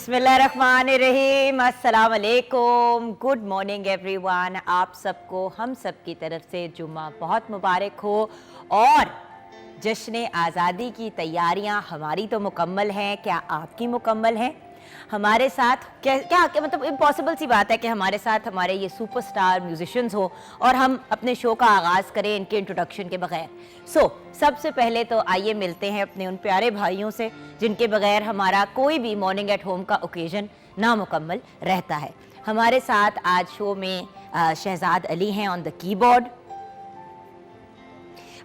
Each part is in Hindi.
बिस्मिल्लाहिर्रहमानिर्रहीम, अस्सलाम वालेकुम, गुड मॉर्निंग एवरीवन। आप सबको हम सब की तरफ से जुम्मा बहुत मुबारक हो। और जश्न आज़ादी की तैयारियां हमारी तो मुकम्मल हैं, क्या आपकी मुकम्मल हैं? हमारे साथ क्या मतलब इम्पॉसिबल सी बात है कि हमारे साथ हमारे ये सुपरस्टार म्यूजिशियंस हो और हम अपने शो का आगाज़ करें इनके इंट्रोडक्शन के बगैर। सबसे पहले तो आइए मिलते हैं अपने उन प्यारे भाइयों से जिनके बगैर हमारा कोई भी मॉर्निंग एट होम का ओकेजन नामुकम्मल रहता है। हमारे साथ आज शो में शहजाद अली हैं ऑन द कीबोर्ड,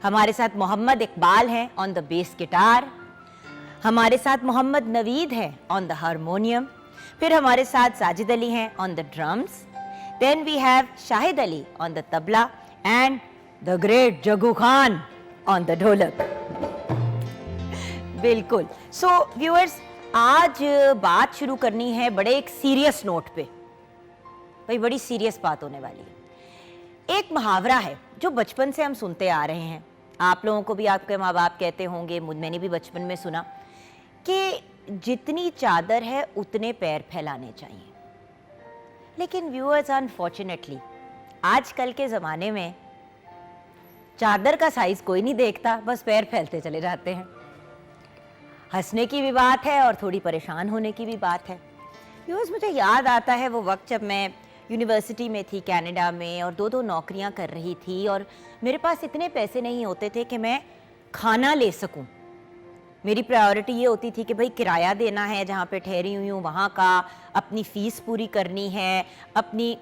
हमारे साथ मोहम्मद इकबाल हैं ऑन द बेस गिटार, हमारे साथ मोहम्मद नवीद हैं ऑन द हारमोनियम, फिर हमारे साथ साजिद अली हैं on the drums, then we have Shahid Ali on the tabla and the great Jaggu Khan on the dholak. बिल्कुल। व्यूअर्स, आज बात शुरू करनी है बड़े एक सीरियस नोट पे। भाई बड़ी सीरियस बात होने वाली है। एक मुहावरा है जो बचपन से हम सुनते आ रहे हैं, आप लोगों को भी आपके माँ बाप कहते होंगे, मैंने भी बचपन में सुना कि जितनी चादर है उतने पैर फैलाने चाहिए। लेकिन व्यूअर्स, अनफॉर्चुनेटली आजकल के ज़माने में चादर का साइज़ कोई नहीं देखता, बस पैर फैलते चले जाते हैं। हंसने की भी बात है और थोड़ी परेशान होने की भी बात है। व्यूअर्स, मुझे याद आता है वो वक्त जब मैं यूनिवर्सिटी में थी कनाडा में और दो नौकरियां कर रही थी और मेरे पास इतने पैसे नहीं होते थे कि मैं खाना ले सकूं। मेरी प्रायोरिटी ये होती थी कि भाई किराया देना है, जहाँ पे ठहरी हुई हूँ वहाँ का, अपनी फ़ीस पूरी करनी है, अपनी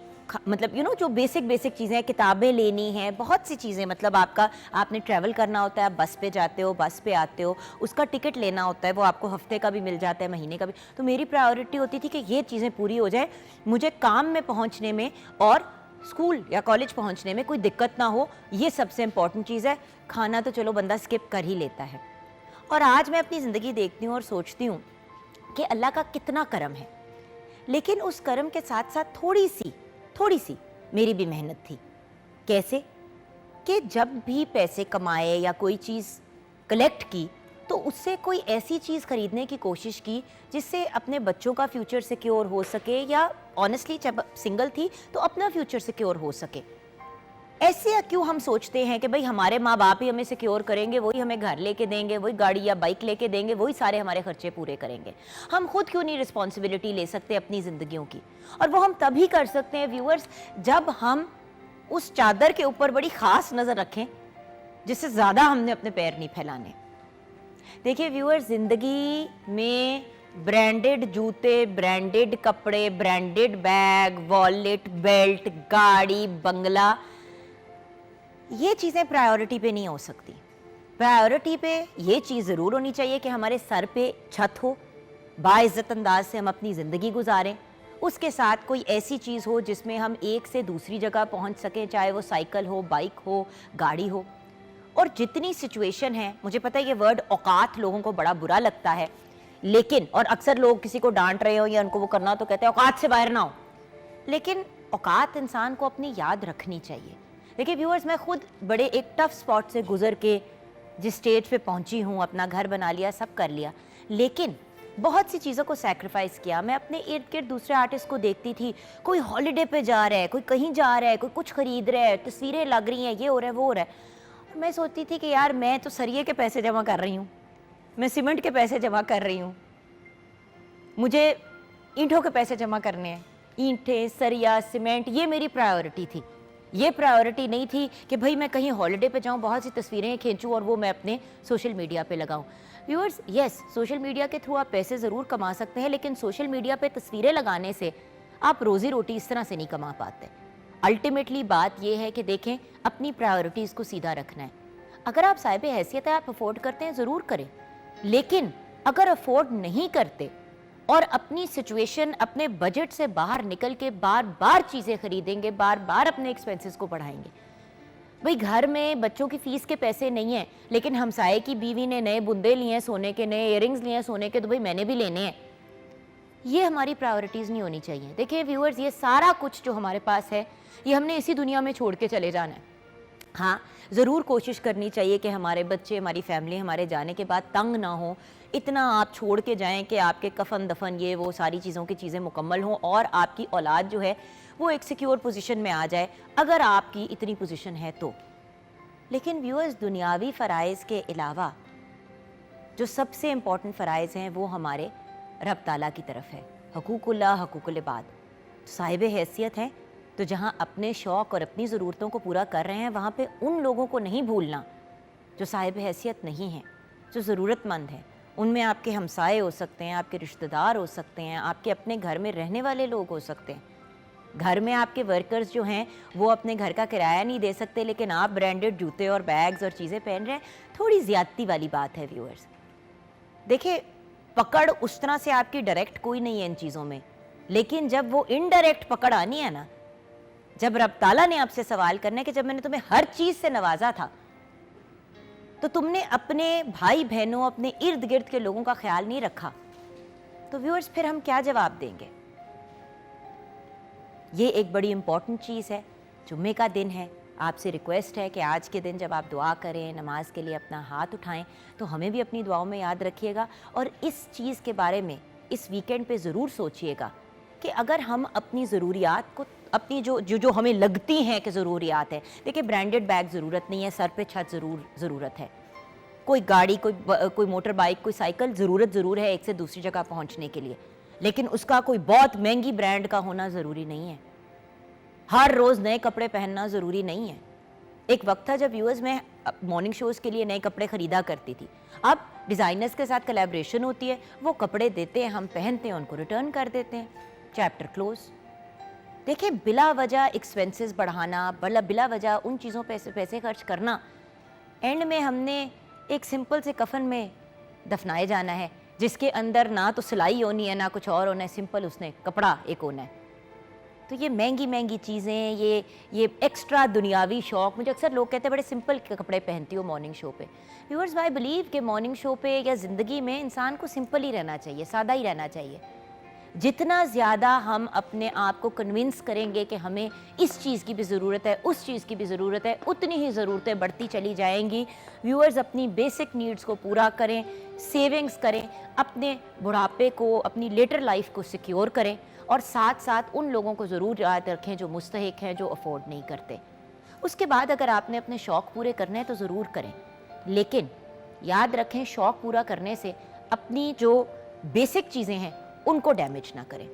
मतलब जो बेसिक चीज़ें, किताबें लेनी हैं, बहुत सी चीज़ें। मतलब आपने ट्रैवल करना होता है, बस पे जाते हो, बस पे आते हो, उसका टिकट लेना होता है, वो आपको हफ्ते का भी मिल जाता है, महीने का भी। तो मेरी प्रायोरिटी होती थी कि ये चीज़ें पूरी हो जाए, मुझे काम में पहुँचने में और स्कूल या कॉलेज पहुँचने में कोई दिक्कत ना हो, ये सबसे इम्पॉर्टेंट चीज़ है। खाना तो चलो बंदा स्किप कर ही लेता है। और आज मैं अपनी ज़िंदगी देखती हूँ और सोचती हूँ कि अल्लाह का कितना करम है, लेकिन उस करम के साथ साथ थोड़ी सी मेरी भी मेहनत थी। कैसे कि जब भी पैसे कमाए या कोई चीज़ कलेक्ट की तो उससे कोई ऐसी चीज़ खरीदने की कोशिश की जिससे अपने बच्चों का फ्यूचर सिक्योर हो सके, या ऑनेस्टली जब सिंगल थी तो अपना फ्यूचर सिक्योर हो सके। ऐसे क्यों हम सोचते हैं कि भाई हमारे माँ बाप ही हमें सिक्योर करेंगे, वही हमें घर लेके देंगे, वही गाड़ी या बाइक लेके देंगे, वही सारे हमारे खर्चे पूरे करेंगे। हम खुद क्यों नहीं रिस्पॉन्सिबिलिटी ले सकते अपनी ज़िंदगियों की? और वो हम तभी कर सकते हैं व्यूअर्स, जब हम उस चादर के ऊपर बड़ी ख़ास नज़र रखें जिससे ज़्यादा हमने अपने पैर नहीं फैलाने। देखिए व्यूअर्स, ज़िंदगी में ब्रांडेड जूते, ब्रांडेड कपड़े, ब्रांडेड बैग, वॉलेट, बेल्ट, गाड़ी, बंगला, ये चीज़ें प्रायोरिटी पे नहीं हो सकती। प्रायोरिटी पे ये चीज़ ज़रूर होनी चाहिए कि हमारे सर पे छत हो, बाइज़्ज़त अंदाज से हम अपनी ज़िंदगी गुजारें। उसके साथ कोई ऐसी चीज़ हो जिसमें हम एक से दूसरी जगह पहुंच सकें, चाहे वो साइकिल हो, बाइक हो, गाड़ी हो। और जितनी सिचुएशन है, मुझे पता है ये वर्ड औकात लोगों को बड़ा बुरा लगता है, लेकिन और अक्सर लोग किसी को डांट रहे हो या उनको वो करना तो कहते हैं औकात से बाहर ना हो, लेकिन औकात इंसान को अपनी याद रखनी चाहिए। देखिए व्यूअर्स, मैं खुद बड़े एक टफ स्पॉट से गुजर के जिस स्टेज पे पहुंची हूँ, अपना घर बना लिया, सब कर लिया, लेकिन बहुत सी चीज़ों को सैक्रिफाइस किया। मैं अपने इर्द गिर्द दूसरे आर्टिस्ट को देखती थी, कोई हॉलीडे पे जा रहा है, कोई कहीं जा रहा है, कोई कुछ खरीद रहा है, तस्वीरें लग रही हैं, ये हो रहा है, वो हो रहा है। और मैं सोचती थी कि यार मैं तो सरिये के पैसे जमा कर रही हूँ, मैं सीमेंट के पैसे जमा कर रही हूँ, मुझे ईंटों के पैसे जमा करने हैं। ईंटें, सरिया, सीमेंट, ये मेरी प्रायोरिटी थी। ये प्रायोरिटी नहीं थी कि भाई मैं कहीं हॉलीडे पे जाऊं, बहुत सी तस्वीरें खींचूं और वो मैं अपने सोशल मीडिया पे लगाऊं। व्यूअर्स, यस, सोशल मीडिया के थ्रू आप पैसे ज़रूर कमा सकते हैं, लेकिन सोशल मीडिया पे तस्वीरें लगाने से आप रोज़ी रोटी इस तरह से नहीं कमा पाते। अल्टीमेटली बात यह है कि देखें, अपनी प्रायोरिटीज़ को सीधा रखना है। अगर आप साहिब हैसियत है, आप अफोर्ड करते हैं, ज़रूर करें, लेकिन अगर अफोर्ड नहीं करते और अपनी सिचुएशन, अपने बजट से बाहर निकल के बार बार चीज़ें खरीदेंगे, बार बार अपने एक्सपेंसेस को बढ़ाएंगे। भाई घर में बच्चों की फ़ीस के पैसे नहीं हैं, लेकिन हमसाए की बीवी ने नए बुंदे लिए हैं सोने के, नए इयररिंग्स लिए हैं सोने के, तो भाई मैंने भी लेने हैं। ये हमारी प्रायोरिटीज़ नहीं होनी चाहिए। देखिए व्यूअर्स, ये सारा कुछ जो हमारे पास है ये हमने इसी दुनिया में छोड़ के चले जाना है। हाँ, ज़रूर कोशिश करनी चाहिए कि हमारे बच्चे, हमारी फैमिली हमारे जाने के बाद तंग ना हो। इतना आप छोड़ के जाएं कि आपके कफन दफन ये वो सारी चीज़ों की चीज़ें मुकम्मल हों और आपकी औलाद जो है वो एक सिक्योर पोजीशन में आ जाए, अगर आपकी इतनी पोजीशन है तो। लेकिन व्यूअर्स, दुनियावी फ़राइज़ के अलावा जो सबसे इम्पॉर्टेंट फ़राइज़ हैं वो हमारे रब ताला की तरफ है। हकूकुल्लाह हकूकुल इबाद, साहिब हैसियत हैं तो जहाँ अपने शौक़ और अपनी ज़रूरतों को पूरा कर रहे हैं वहाँ पे उन लोगों को नहीं भूलना जो साहिब हैसियत नहीं हैं, जो ज़रूरतमंद हैं। उनमें आपके हमसाए हो सकते हैं, आपके रिश्तेदार हो सकते हैं, आपके अपने घर में रहने वाले लोग हो सकते हैं। घर में आपके वर्कर्स जो हैं वो अपने घर का किराया नहीं दे सकते, लेकिन आप ब्रांडेड जूते और बैग्स और चीज़ें पहन रहे हैं। थोड़ी ज़्यादती वाली बात है व्यूअर्स। देखिए, पकड़ उस तरह से आपकी डायरेक्ट कोई नहीं है इन चीज़ों में, लेकिन जब वो इनडायरेक्ट पकड़ आनी है ना, जब रब ताला ने आपसे सवाल करना है कि जब मैंने तुम्हें हर चीज़ से नवाजा था तो तुमने अपने भाई बहनों, अपने इर्द गिर्द के लोगों का ख्याल नहीं रखा, तो व्यूअर्स फिर हम क्या जवाब देंगे? ये एक बड़ी इंपॉर्टेंट चीज़ है। जुम्मे का दिन है, आपसे रिक्वेस्ट है कि आज के दिन जब आप दुआ करें, नमाज के लिए अपना हाथ उठाएं, तो हमें भी अपनी दुआओं में याद रखिएगा। और इस चीज़ के बारे में इस वीकेंड पे ज़रूर सोचिएगा कि अगर हम अपनी ज़रूरियात को, अपनी जो हमें लगती हैं कि ज़रूरियात है, देखिए ब्रांडेड बैग ज़रूरत नहीं है, सर पे छत ज़रूरत है, कोई गाड़ी, कोई मोटर बाइक, कोई साइकिल ज़रूर है एक से दूसरी जगह पहुंचने के लिए, लेकिन उसका कोई बहुत महंगी ब्रांड का होना ज़रूरी नहीं है। हर रोज़ नए कपड़े पहनना ज़रूरी नहीं है। एक वक्त था जब व्यूअर्स में मॉर्निंग शोज़ के लिए नए कपड़े ख़रीदा करती थी, अब डिज़ाइनर्स के साथ कोलैबोरेशन होती है, वो कपड़े देते हैं, हम पहनते हैं, उनको रिटर्न कर देते हैं, चैप्टर क्लोज। देखिए, बिला वजह एक्सपेंसेस बढ़ाना, बिला वजह उन चीज़ों पे पैसे खर्च करना, एंड में हमने एक सिंपल से कफन में दफनाए जाना है जिसके अंदर ना तो सिलाई होनी है ना कुछ और होना है, सिंपल उसने कपड़ा एक होना है। तो ये महंगी चीज़ें, ये एक्स्ट्रा दुनियावी शौक़, मुझे अक्सर लोग कहते हैं बड़े सिंपल कपड़े पहनती हो मॉर्निंग शो पे। व्यूअर्स, आई बिलीव कि मॉर्निंग शो पे या ज़िंदगी में इंसान को सिंपल ही रहना चाहिए, सादा ही रहना चाहिए। जितना ज़्यादा हम अपने आप को कन्विंस करेंगे कि हमें इस चीज़ की भी ज़रूरत है, उस चीज़ की भी ज़रूरत है, उतनी ही ज़रूरतें बढ़ती चली जाएंगी। व्यूअर्स, अपनी बेसिक नीड्स को पूरा करें, सेविंग्स करें, अपने बुढ़ापे को, अपनी लेटर लाइफ को सिक्योर करें, और साथ साथ उन लोगों को ज़रूर याद रखें जो मुस्तहिक हैं, जो अफोर्ड नहीं करते। उसके बाद अगर आपने अपने शौक़ पूरे करने हैं तो ज़रूर करें, लेकिन याद रखें शौक़ पूरा करने से अपनी जो बेसिक चीज़ें हैं उनको डैमेज ना करें।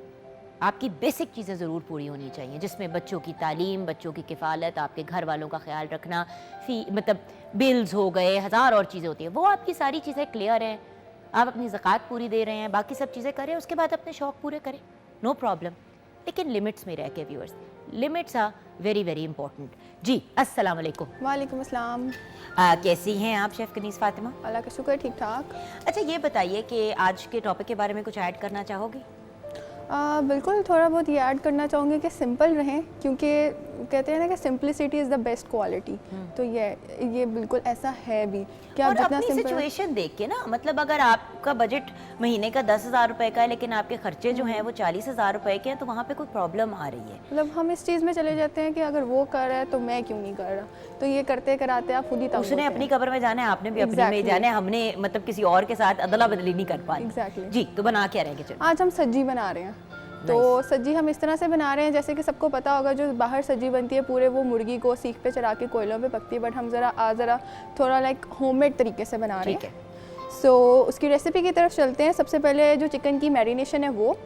आपकी बेसिक चीज़ें ज़रूर पूरी होनी चाहिए, जिसमें बच्चों की तालीम, बच्चों की किफ़ालत, आपके घर वालों का ख्याल रखना, मतलब बिल्स हो गए, हज़ार और चीज़ें होती हैं, वो आपकी सारी चीज़ें क्लियर हैं, आप अपनी ज़कात पूरी दे रहे हैं, बाकी सब चीज़ें करें, उसके बाद अपने शौक़ पूरे करें, नो प्रॉब्लम, लेकिन लिमिट्स में रह के। Viewers, limits are very very important. जी, अस्सलाम वालेकुम। वालेकुम अस्सलाम। कैसी हैं आप शेफ़ कनीज़ फ़ातिमा? अल्लाह का शुक्र, ठीक ठाक। अच्छा, ये बताइए कि आज के टॉपिक के बारे में कुछ ऐड करना चाहोगी? बिल्कुल, थोड़ा बहुत ये ऐड करना चाहूँगी कि सिंपल रहें, क्योंकि कहते हैं ना कि simplicity is the best quality. तो ये बिल्कुल ऐसा है भी कि आप जितना अपनी सिचुएशन देख के ना, मतलब अगर आपका बजट महीने का 10,000 रुपए का है लेकिन आपके खर्चे जो हैं वो 40,000 रुपए के हैं, तो वहाँ पे कोई प्रॉब्लम आ रही है। मतलब हम इस चीज़ में चले जाते हैं कि अगर वो कर रहा है तो मैं क्यों नहीं कर रहा, तो ये करते कराते आप खुद ही तंग उसने अपनी कब्र में जाना है, आपने भी अपने में जाना है, हमने मतलब किसी और के साथ अदला बदली नहीं कर पाई। एग्जैक्टली। जी, तो बना क्या रहेंगे? आज हम सज्जी बना रहे हैं। तो सज्जी हम इस तरह से बना रहे हैं जैसे कि सबको पता होगा, जो बाहर सज्जी बनती है पूरे वो मुर्गी को सीख पे चढ़ा के कोयलों पे पकती है, बट हम ज़रा थोड़ा लाइक होममेड तरीके से बना रहे हैं। सो उसकी रेसिपी की तरफ चलते हैं। सबसे पहले जो चिकन की मैरिनेशन है वो,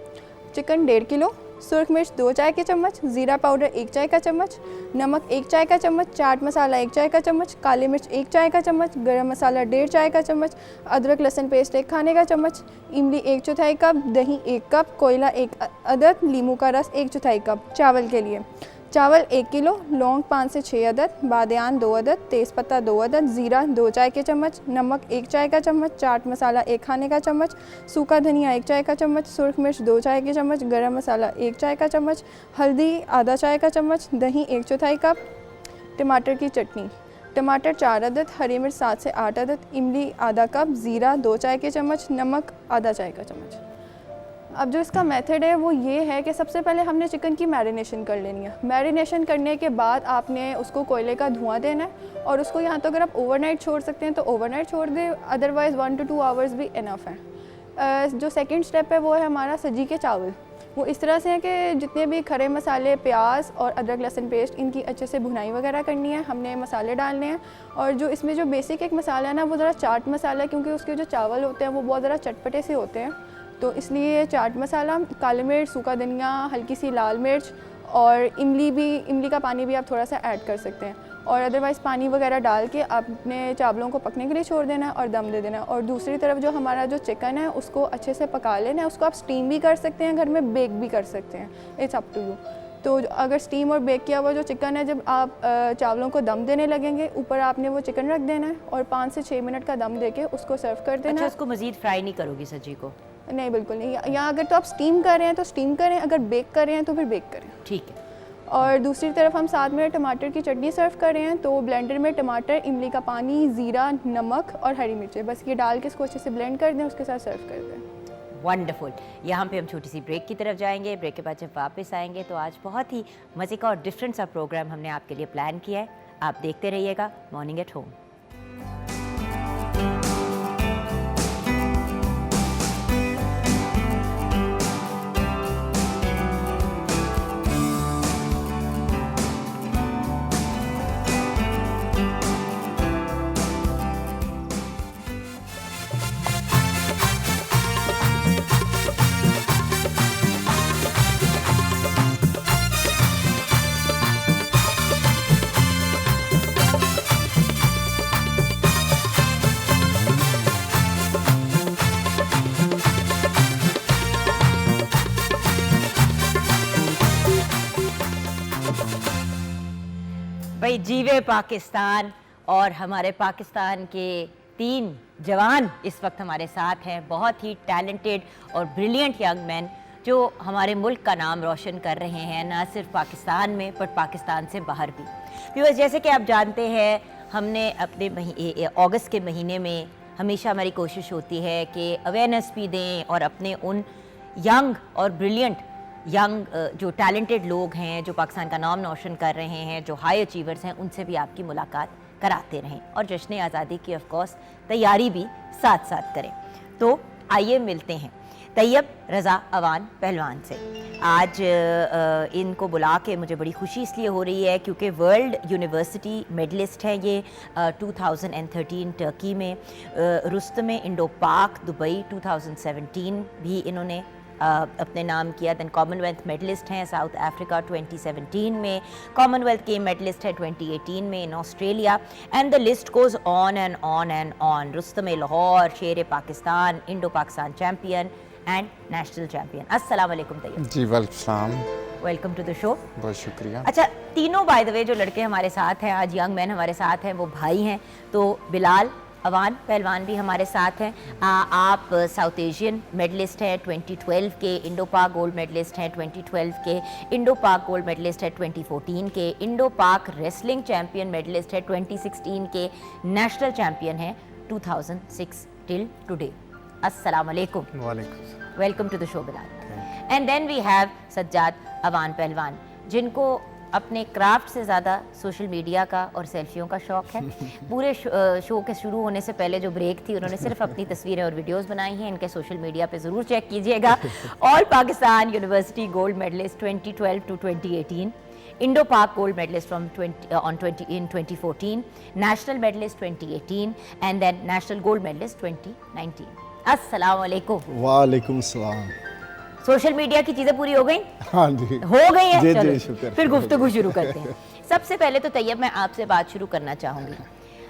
चिकन 1.5 किलो, सुरख मिर्च 2 चाय के चम्मच, ज़ीरा पाउडर 1 चाय का चम्मच, नमक 1 चाय का चम्मच, चाट मसाला 1 चाय का चम्मच, काली मिर्च 1 चाय का चम्मच, गरम मसाला 1.5 चाय का चम्मच, अदरक लहसुन पेस्ट 1 खाने का चम्मच, इमली 1/4 कप, दही 1 कप, कोयला 1 अदद, नींबू का रस 1/4 कप। चावल के लिए, चावल 1 किलो, लौंग 5 से 6 अदद, बादियान 2 अदद, तेज़पत्ता 2 अदद, ज़ीरा 2 चाय के चम्मच, नमक 1 चाय का चम्मच, चाट मसाला 1 खाने का चम्मच, सूखा धनिया 1 चाय का चम्मच, सुरख मिर्च 2 चाय के चम्मच, गरम मसाला 1 चाय का चम्मच, हल्दी आधा चाय का चम्मच, दही 1/4 कप, टमाटर की चटनी, टमाटर 4 अदद, हरी मिर्च 7 से 8 अदद, इमली आधा कप, ज़ीरा 2 चाय के चम्मच, नमक आधा चाय का चम्मच। अब जो इसका मेथड है वो ये है कि सबसे पहले हमने चिकन की मैरिनेशन कर लेनी है। मैरिनेशन करने के बाद आपने उसको कोयले का धुआं देना है और उसको यहाँ तो अगर आप ओवरनाइट छोड़ सकते हैं तो ओवरनाइट छोड़ दें, अदरवाइज़ 1 to 2 आवर्स भी इनफ है। जो सेकंड स्टेप है वो है हमारा सजी के चावल। वो इस तरह से है कि जितने भी खड़े मसाले, प्याज और अदरक लहसुन पेस्ट, इनकी अच्छे से भुनाई वगैरह करनी है, हमने मसाले डालने हैं। और जो इसमें जो बेसिक एक मसाला है ना वो ज़रा चाट मसाला है, क्योंकि उसके जो चावल होते हैं वो बहुत ज़रा चटपटे से होते हैं, तो इसलिए चाट मसाला, काली मिर्च, सूखा धनिया, हल्की सी लाल मिर्च और इमली का पानी भी आप थोड़ा सा ऐड कर सकते हैं। और अदरवाइज़ पानी वगैरह डाल के आपने चावलों को पकने के लिए छोड़ देना है और दम दे देना है। और दूसरी तरफ जो हमारा जो चिकन है उसको अच्छे से पका लेना है। उसको आप स्टीम भी कर सकते हैं, घर में बेक भी कर सकते हैं, इट्स अप टू यू। तो अगर स्टीम और बेक किया हुआ जो चिकन है, जब आप चावलों को दम देने लगेंगे, ऊपर आपने वो चिकन रख देना है और 5 से 6 मिनट का दम देके उसको सर्व कर देना। अच्छा, उसको मज़ीद फ्राई नहीं करोगी सब्जी को? नहीं, बिल्कुल नहीं। या अगर तो आप स्टीम कर रहे हैं तो स्टीम करें, अगर बेक कर रहे हैं तो फिर बेक करें। ठीक है। और दूसरी तरफ हम साथ में टमाटर की चटनी सर्व कर रहे हैं, तो ब्लेंडर में टमाटर, इमली का पानी, ज़ीरा, नमक और हरी मिर्चें, बस ये डाल के इसको अच्छे से ब्लेंड कर दें, उसके साथ सर्व कर दें। वंडरफुल। यहाँ पे हम छोटी सी ब्रेक की तरफ जाएंगे। ब्रेक के बाद जब वापस आएंगे तो आज बहुत ही मज़े का और डिफरेंट सा प्रोग्राम हमने आपके लिए प्लान किया है। आप देखते रहिएगा मॉर्निंग एट होम। भाई जीवे पाकिस्तान। और हमारे पाकिस्तान के 3 जवान इस वक्त हमारे साथ हैं, बहुत ही टैलेंटेड और ब्रिलियंट यंग मैन जो हमारे मुल्क का नाम रोशन कर रहे हैं, ना सिर्फ पाकिस्तान में पर पाकिस्तान से बाहर भी। व्यूअर्स, जैसे कि आप जानते हैं, हमने अपने अगस्त के महीने में हमेशा हमारी कोशिश होती है कि अवेयरनेस भी दें और अपने उन यंग और ब्रिलियंट जो टैलेंटेड लोग हैं, जो पाकिस्तान का नाम रोशन कर रहे हैं, जो हाई अचीवर्स हैं, उनसे भी आपकी मुलाकात कराते रहें और जश्न आज़ादी की ऑफ कोर्स तैयारी भी साथ साथ करें। तो आइए मिलते हैं तैयब रज़ा अवान पहलवान से। आज इनको बुला के मुझे बड़ी खुशी इसलिए हो रही है क्योंकि वर्ल्ड यूनिवर्सिटी मेडलिस्ट हैं ये 2013 टर्की में, रुस्तम इंडो पाक दुबई 2017 भी इन्होंने अपने नाम किया। दैन कॉमनवेल्थ मेडलिस्ट हैं साउथ अफ्रीका 2017 में, कॉमनवेल्थ गेम मेडलिस्ट है 2018 में in Australia, and the list goes on and on and on. Rustam Lahore, शेर Pakistan, Indo Pakistan champion and national champion. अस्सलाम वालेकुम तैयब। जी वालेकुम सलाम, वेलकम टू द शो। बहुत शुक्रिया। अच्छा, तीनों बाय द वे जो लड़के हमारे साथ हैं आज, यंग मैन हमारे साथ हैं, वो भाई हैं। तो बिलाल अवान पहलवान भी हमारे साथ हैं। आप साउथ एशियन मेडलिस्ट हैं 2012 के, इंडो पाक गोल्ड मेडलिस्ट हैं 2012 के, इंडो पाक गोल्ड मेडलिस्ट है 2014 के, इंडो पाक रेसलिंग चैम्पियन मेडलिस्ट है 2016 के, नेशनल चैम्पियन है 2006 टिल टुडे। अस्सलाम वालेकुम। वालेकुम। Welcome to the show Bilal. And then we have Sajjad Awan पहलवान, जिनको अपने क्राफ्ट से ज़्यादा सोशल मीडिया का और सेल्फियों का शौक़ है। पूरे शो के शुरू होने से पहले जो ब्रेक थी, उन्होंने सिर्फ अपनी तस्वीरें और वीडियोस बनाई हैं। इनके सोशल मीडिया पे ज़रूर चेक कीजिएगा। All Pakistan university gold medalist 2012 to 2018, Indo Pak gold medalist from 2014, national medalist 2018 and then national gold medalist 2019। अस्सलाम वालेकुम। वालेकुम सलाम। सोशल मीडिया की चीज़ें पूरी हो गई? हाँ जी, हो गई है। जी, चलो जी, शुक्र। फिर गुफ्तगू शुरू करते हैं। सबसे पहले तो तैयब, मैं आपसे बात शुरू करना चाहूँगी।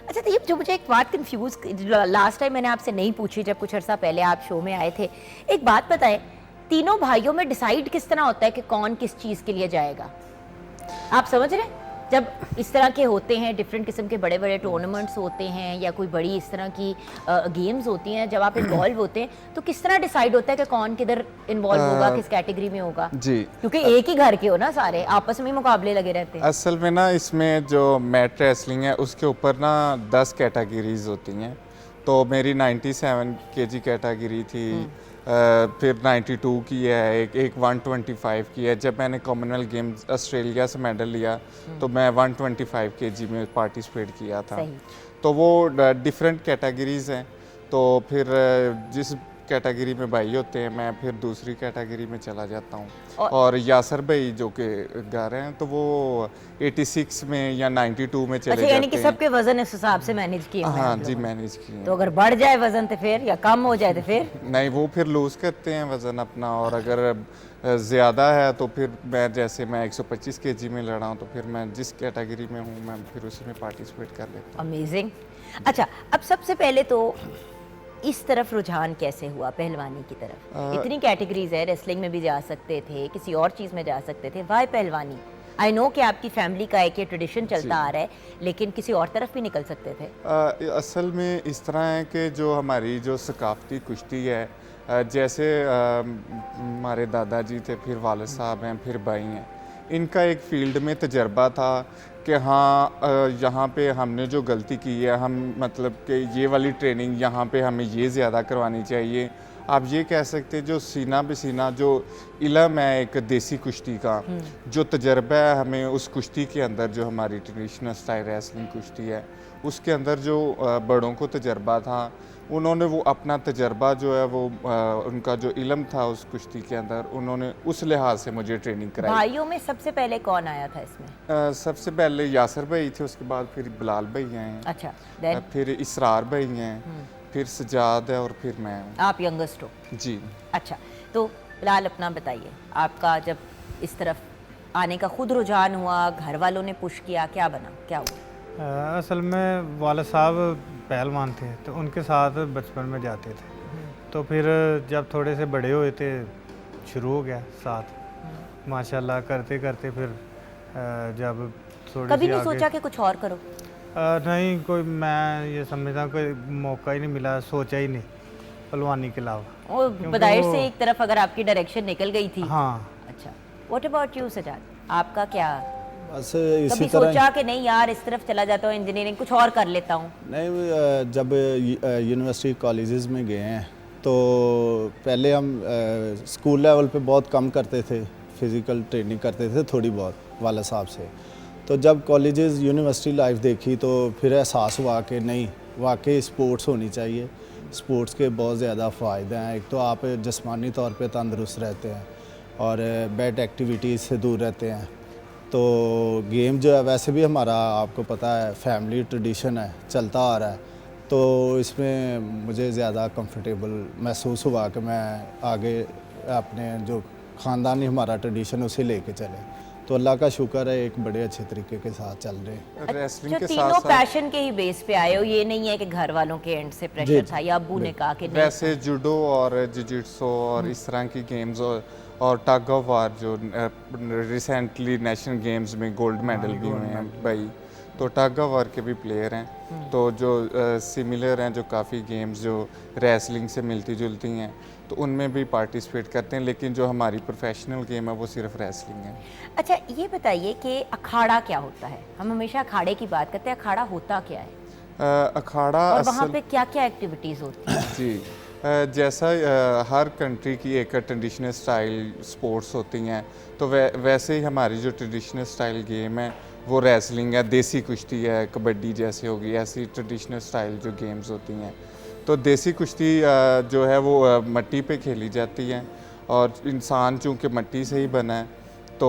अच्छा तैयब, जो मुझे एक बात कंफ्यूज, लास्ट टाइम मैंने आपसे नहीं पूछी जब कुछ अर्सा पहले आप शो में आए थे, एक बात बताएं, तीनों भाइयों में डिसाइड किस तरह होता है कि कौन किस चीज़ के लिए जाएगा? आप समझ रहे हैं, जब इस तरह के होते हैं, डिफरेंट किस्म के बड़े बड़े टूर्नामेंट्स होते हैं या कोई बड़ी इस तरह की गेम्स होती हैं, जब आप इन्वॉल्व होते हैं तो किस तरह डिसाइड होता है कि कौन किधर इन्वॉल्व होगा, किस कैटेगरी में होगा? जी, क्योंकि एक ही घर के हो ना, सारे आपस में ही मुकाबले लगे रहते हैं। असल में ना इसमें जो मैट रेसलिंग है उसके ऊपर ना 10 कैटेगरीज होती हैं। तो मेरी 97 kg कैटेगरी थी, फिर 92 की है, एक 125 की है। जब मैंने कॉमनवेल्थ गेम्स ऑस्ट्रेलिया से मेडल लिया तो मैं 125 केजी में पार्टिसिपेट किया था। सही। तो वो डिफरेंट कैटेगरीज हैं। तो फिर जिस कैटेगरी में भाई होते हैं मैं फिर दूसरी कैटेगरी में चला जाता हूँ। और यासर भाई जो कि गा रहे हैं तो वो 86 में या 92 में चले अच्छा, जाते यानी कि हैं। सबके वजन इस हिसाब से मैनेज किए हुए हैं हाँ आप जी, लोगों ने। मैनेज किए तो अगर बढ़ जाए वजन तो फिर, या कम हो जाए तो फिर? नहीं, वो फिर लूज़ करते हैं वज़न अपना। और अगर ज़्यादा है तो फिर मैं, जैसे मैं 125 केजी में लड़ा हूँ तो फिर मैं जिस कैटेगरी में हूँ मैं फिर उसी में पार्टिसिपेट कर लेता हूँ। अमेजिंग। अच्छा, अब सबसे पहले तो इस तरफ रुझान कैसे हुआ, पहलवानी की तरफ? इतनी कैटेगरीज है, रेसलिंग में भी जा सकते थे, किसी और चीज़ में जा सकते थे, वाई पहलवानी? आई नो कि आपकी फैमिली का एक ये ट्रेडिशन चलता आ रहा है, लेकिन किसी और तरफ भी निकल सकते थे। असल में इस तरह है कि जो हमारी जो सकाफती कुश्ती है, जैसे हमारे दादाजी थे, फिर वालिद साहब हैं, फिर भाई हैं, इनका एक फील्ड में तजर्बा था कि हाँ यहाँ पे हमने जो गलती की है, हम मतलब कि ये वाली ट्रेनिंग यहाँ पे हमें ये ज़्यादा करवानी चाहिए। आप ये कह सकते हैं जो सीना बसीना जो इल्म है एक देसी कुश्ती का, जो तजर्बा है हमें उस कुश्ती के अंदर, जो हमारी ट्रेडिशनल स्टाइल रेसलिंग कुश्ती है उसके अंदर जो बड़ों को तजर्बा था, उन्होंने वो अपना तजर्बा जो है वो उनका जो इल्म था उस कुश्ती के अंदर, उन्होंने उस लिहाज से मुझे ट्रेनिंग कराई। भाइयों में सबसे पहले कौन आया था इसमें? सबसे पहले यासर भाई थे, उसके बाद फिर बिलाल भाई हैं, अच्छा, देन फिर इसरार भाई हैं, फिर सजाद है और फिर मैं हूँ। आप यंगेस्ट हो? जी। अच्छा, तो फिलहाल अपना बताइए, आपका जब इस तरफ आने का खुद रुझान हुआ, घर वालों ने पुश किया, क्या बना, क्या हुआ? असल में वालिद साहब पहलवान थे तो उनके साथ बचपन में जाते थे। तो फिर जब थोड़े से बड़े हुए थे शुरू हो गया साथ, माशाल्लाह करते करते फिर जब थोड़ी कभी सी नहीं आगे सोचा कि कुछ और करो? नहीं, कोई मैं ये समझता हूँ कोई मौका ही नहीं मिला, सोचा ही नहीं पहलवानी के अलावा। वो बदाइर से एक तरफ अगर आपकी डायरेक्शन निकल गई थी। हाँ। अच्छा, व्हाट अबाउट यू सजाद, आपका क्या? बस इसी कभी तरह सोचा कि नहीं यार इस तरफ चला जाता हूँ, इंजीनियरिंग कुछ और कर लेता हूँ? नहीं, जब यूनिवर्सिटी कॉलेजेस में गए हैं तो पहले हम स्कूल लेवल पे बहुत कम करते थे, फिज़िकल ट्रेनिंग करते थे थोड़ी बहुत वाला साहब से। तो जब कॉलेजेस यूनिवर्सिटी लाइफ देखी तो फिर एहसास हुआ कि नहीं, वाकई स्पोर्ट्स होनी चाहिए। स्पोर्ट्स के बहुत ज़्यादा फ़ायदे हैं। एक तो आप जिस्मानी तौर पे तंदुरुस्त रहते हैं और बैड एक्टिविटीज़ से दूर रहते हैं। तो गेम जो है वैसे भी हमारा आपको पता है फैमिली ट्रेडिशन है, चलता आ रहा है, तो इसमें मुझे ज़्यादा कंफर्टेबल महसूस हुआ कि मैं आगे अपने जो ख़ानदानी हमारा ट्रेडिशन उसे लेके चले। तो अल्लाह का शुक्र है एक बड़े अच्छे तरीके के साथ चल रहे हैं। रेसलिंग जो के तीनों साथ साथ पैशन के ही बेस पे आए हो, ये नहीं है कि घर वालों के एंड से प्रेशर था या अब्बू ने कहा कि नहीं? वैसे जूडो और जिजिट्सो और इस तरह की गेम्स और टग ऑफ वार जो रिसेंटली नेशनल गेम्स में गोल्ड मेडल भी हुए हैं भाई, तो टग ऑफ वार के भी प्लेयर हैं। तो जो सिमिलर हैं, जो काफ़ी गेम्स जो रेसलिंग से मिलती जुलती हैं, तो उनमें भी पार्टिसिपेट करते हैं। लेकिन जो हमारी प्रोफेशनल गेम है वो सिर्फ रेसलिंग है। अच्छा, ये बताइए कि अखाड़ा क्या होता है? हम हमेशा अखाड़े की बात करते हैं, अखाड़ा होता क्या है? अखाड़ा और वहाँ असल पे क्या क्या एक्टिविटीज़ होती हैं? जी, जैसा हर कंट्री की एक ट्रेडिशनल स्टाइल स्पोर्ट्स होती हैं, तो वैसे ही हमारी जो ट्रेडिशनल स्टाइल गेम है वो रेसलिंग है, देसी कुश्ती है, कबड्डी जैसे होगी, ऐसी ट्रेडिशनल स्टाइल जो गेम्स होती हैं। तो देसी कुश्ती जो है वो मिट्टी पे खेली जाती है और इंसान चूँकि मिट्टी से ही बना है, तो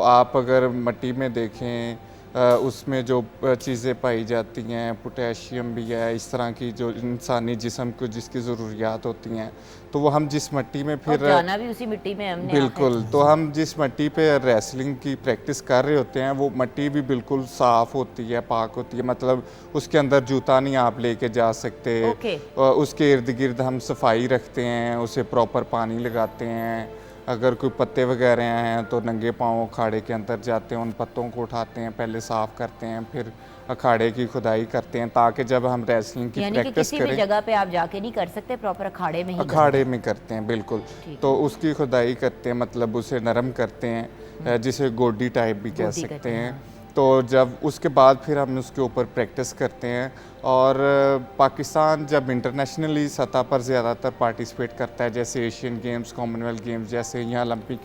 आप अगर मिट्टी में देखें उसमें जो चीज़ें पाई जाती हैं, पोटेशियम भी है, इस तरह की जो इंसानी जिस्म को जिसकी ज़रूरियात होती हैं, तो वो हम जिस मिट्टी में और फिर जाना भी उसी मिट्टी में हमने बिल्कुल, तो हम जिस मिट्टी पे रेसलिंग की प्रैक्टिस कर रहे होते हैं वो मिट्टी भी बिल्कुल साफ़ होती है, पाक होती है, मतलब उसके अंदर जूता नहीं आप लेके जा सकते। ओके। उसके इर्द गिर्द हम सफाई रखते हैं, उसे प्रॉपर पानी लगाते हैं। अगर कोई पत्ते वगैरह हैं तो नंगे पाँव अखाड़े के अंदर जाते हैं, उन पत्तों को उठाते हैं, पहले साफ़ करते हैं, फिर अखाड़े की खुदाई करते हैं, ताकि जब हम रेसलिंग की यानी कि प्रैक्टिस किसी भी करें जगह पे आप जाके नहीं कर सकते, प्रॉपर अखाड़े में ही अखाड़े में करते हैं बिल्कुल। ठीक तो उसकी खुदाई करते हैं, मतलब उसे नरम करते हैं, जिसे गोडी टाइप भी कह गोडी सकते कहते हैं, हैं। तो जब उसके बाद फिर हम उसके ऊपर प्रैक्टिस करते हैं। और पाकिस्तान जब इंटरनेशनली सतह पर ज़्यादातर पार्टिसिपेट करता है, जैसे एशियन गेम्स, कॉमनवेल्थ गेम्स, जैसे यहाँ ओलंपिक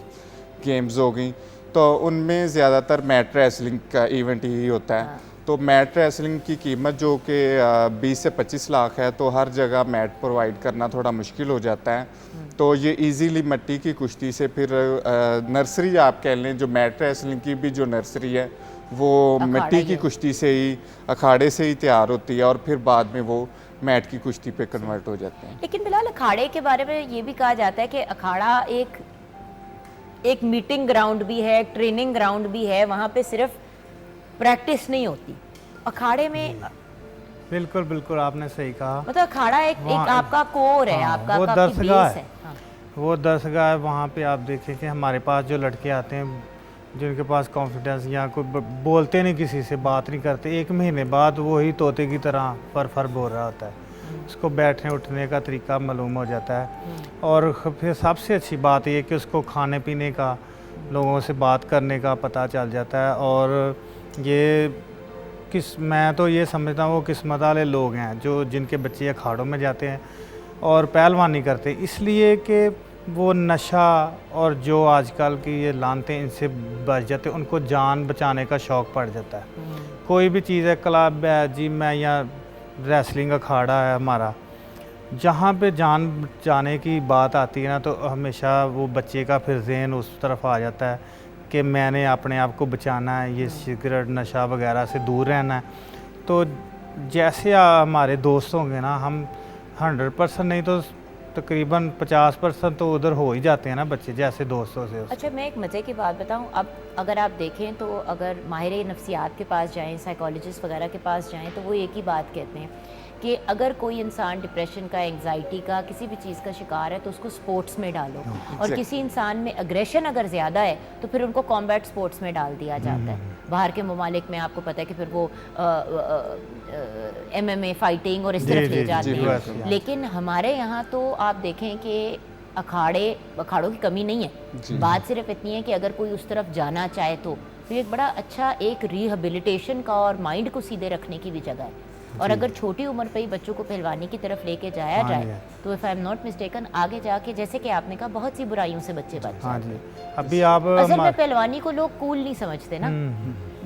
गेम्स हो गई, तो उनमें ज़्यादातर मैट रेसलिंग का इवेंट ही होता है। तो मैट रेसलिंग की कीमत जो कि 20 से 25 लाख है, तो हर जगह मैट प्रोवाइड करना थोड़ा मुश्किल हो जाता है। तो ये इजीली मिट्टी की कुश्ती से फिर नर्सरी आप कह लें, जो मैट रेसलिंग की भी जो नर्सरी है वो मिट्टी की कुश्ती से ही, अखाड़े से ही तैयार होती है, और फिर बाद में वो मैट की कुश्ती पे कन्वर्ट हो जाते हैं। लेकिन फिलहाल अखाड़े के बारे में ये भी कहा जाता है कि अखाड़ा एक मीटिंग ग्राउंड भी है, एक ट्रेनिंग ग्राउंड भी है, वहाँ पे सिर्फ प्रैक्टिस नहीं होती अखाड़े में। बिल्कुल बिल्कुल आपने सही कहा। मतलब अखाड़ा एक आपका कोर है, आपका वो आपकी दरसगाह बेस है। है। हाँ। वो दरसगाह है, वहाँ पे आप देखें कि हमारे पास जो लड़के आते हैं जिनके पास कॉन्फिडेंस या कोई बोलते नहीं, किसी से बात नहीं करते, 1 महीने बाद वही तोते की तरह फर बोल रहा होता है। उसको बैठने उठने का तरीका मालूम हो जाता है। और फिर सबसे अच्छी बात ये कि उसको खाने पीने का, लोगों से बात करने का पता चल जाता है। और ये मैं तो ये समझता हूँ वो किस्मत वाले लोग हैं जो जिनके बच्चे अखाड़ों में जाते हैं और पहलवानी करते, इसलिए कि वो नशा और जो आजकल की ये लानतें इनसे बच जाते, उनको जान बचाने का शौक़ पड़ जाता है। कोई भी चीज़ है, क्लब है, जिम है या रेसलिंग अखाड़ा है हमारा, जहाँ पे जान बचाने की बात आती है ना, तो हमेशा वो बच्चे का फिर ज़हन उस तरफ आ जाता है कि मैंने अपने आप को बचाना है, ये सिगरेट नशा वगैरह से दूर रहना है। तो जैसे हमारे दोस्त होंगे ना, हम 100% नहीं तो तकरीबन 50% तो उधर हो ही जाते हैं ना बच्चे, जैसे दोस्तों से। अच्छा, मैं एक मज़े की बात बताऊं, अब अगर आप देखें तो अगर माहिर नफ्सियात के पास जाएं, साइकोलॉजिस्ट वगैरह के पास जाएं, तो वो एक ही बात कहते हैं कि अगर कोई इंसान डिप्रेशन का, एंग्जाइटी का, किसी भी चीज़ का शिकार है तो उसको स्पोर्ट्स में डालो। और किसी इंसान में अग्रेशन अगर ज़्यादा है तो फिर उनको कॉम्बैट स्पोर्ट्स में डाल दिया जाता है। बाहर के ममालिक में आपको पता है कि फिर वो MMA फाइटिंग और इस तरफ ले जाते हैं। लेकिन हमारे यहाँ तो आप देखें कि अखाड़ों की कमी नहीं है। बात सिर्फ इतनी है कि अगर कोई उस तरफ जाना चाहे तो एक बड़ा अच्छा एक रिहेबिलिटेशन का और माइंड को सीधे रखने की भी जगह है। और अगर छोटी उम्र पे ही बच्चों को पहलवानी की तरफ लेके जाया जाए तो if I am not mistaken आगे जाके, जैसे कि आपने कहा, बहुत सी बुराइयों से बच्चे बच जाते हैं। अभी आप असल में पहलवानी को लोग कूल नहीं समझते ना,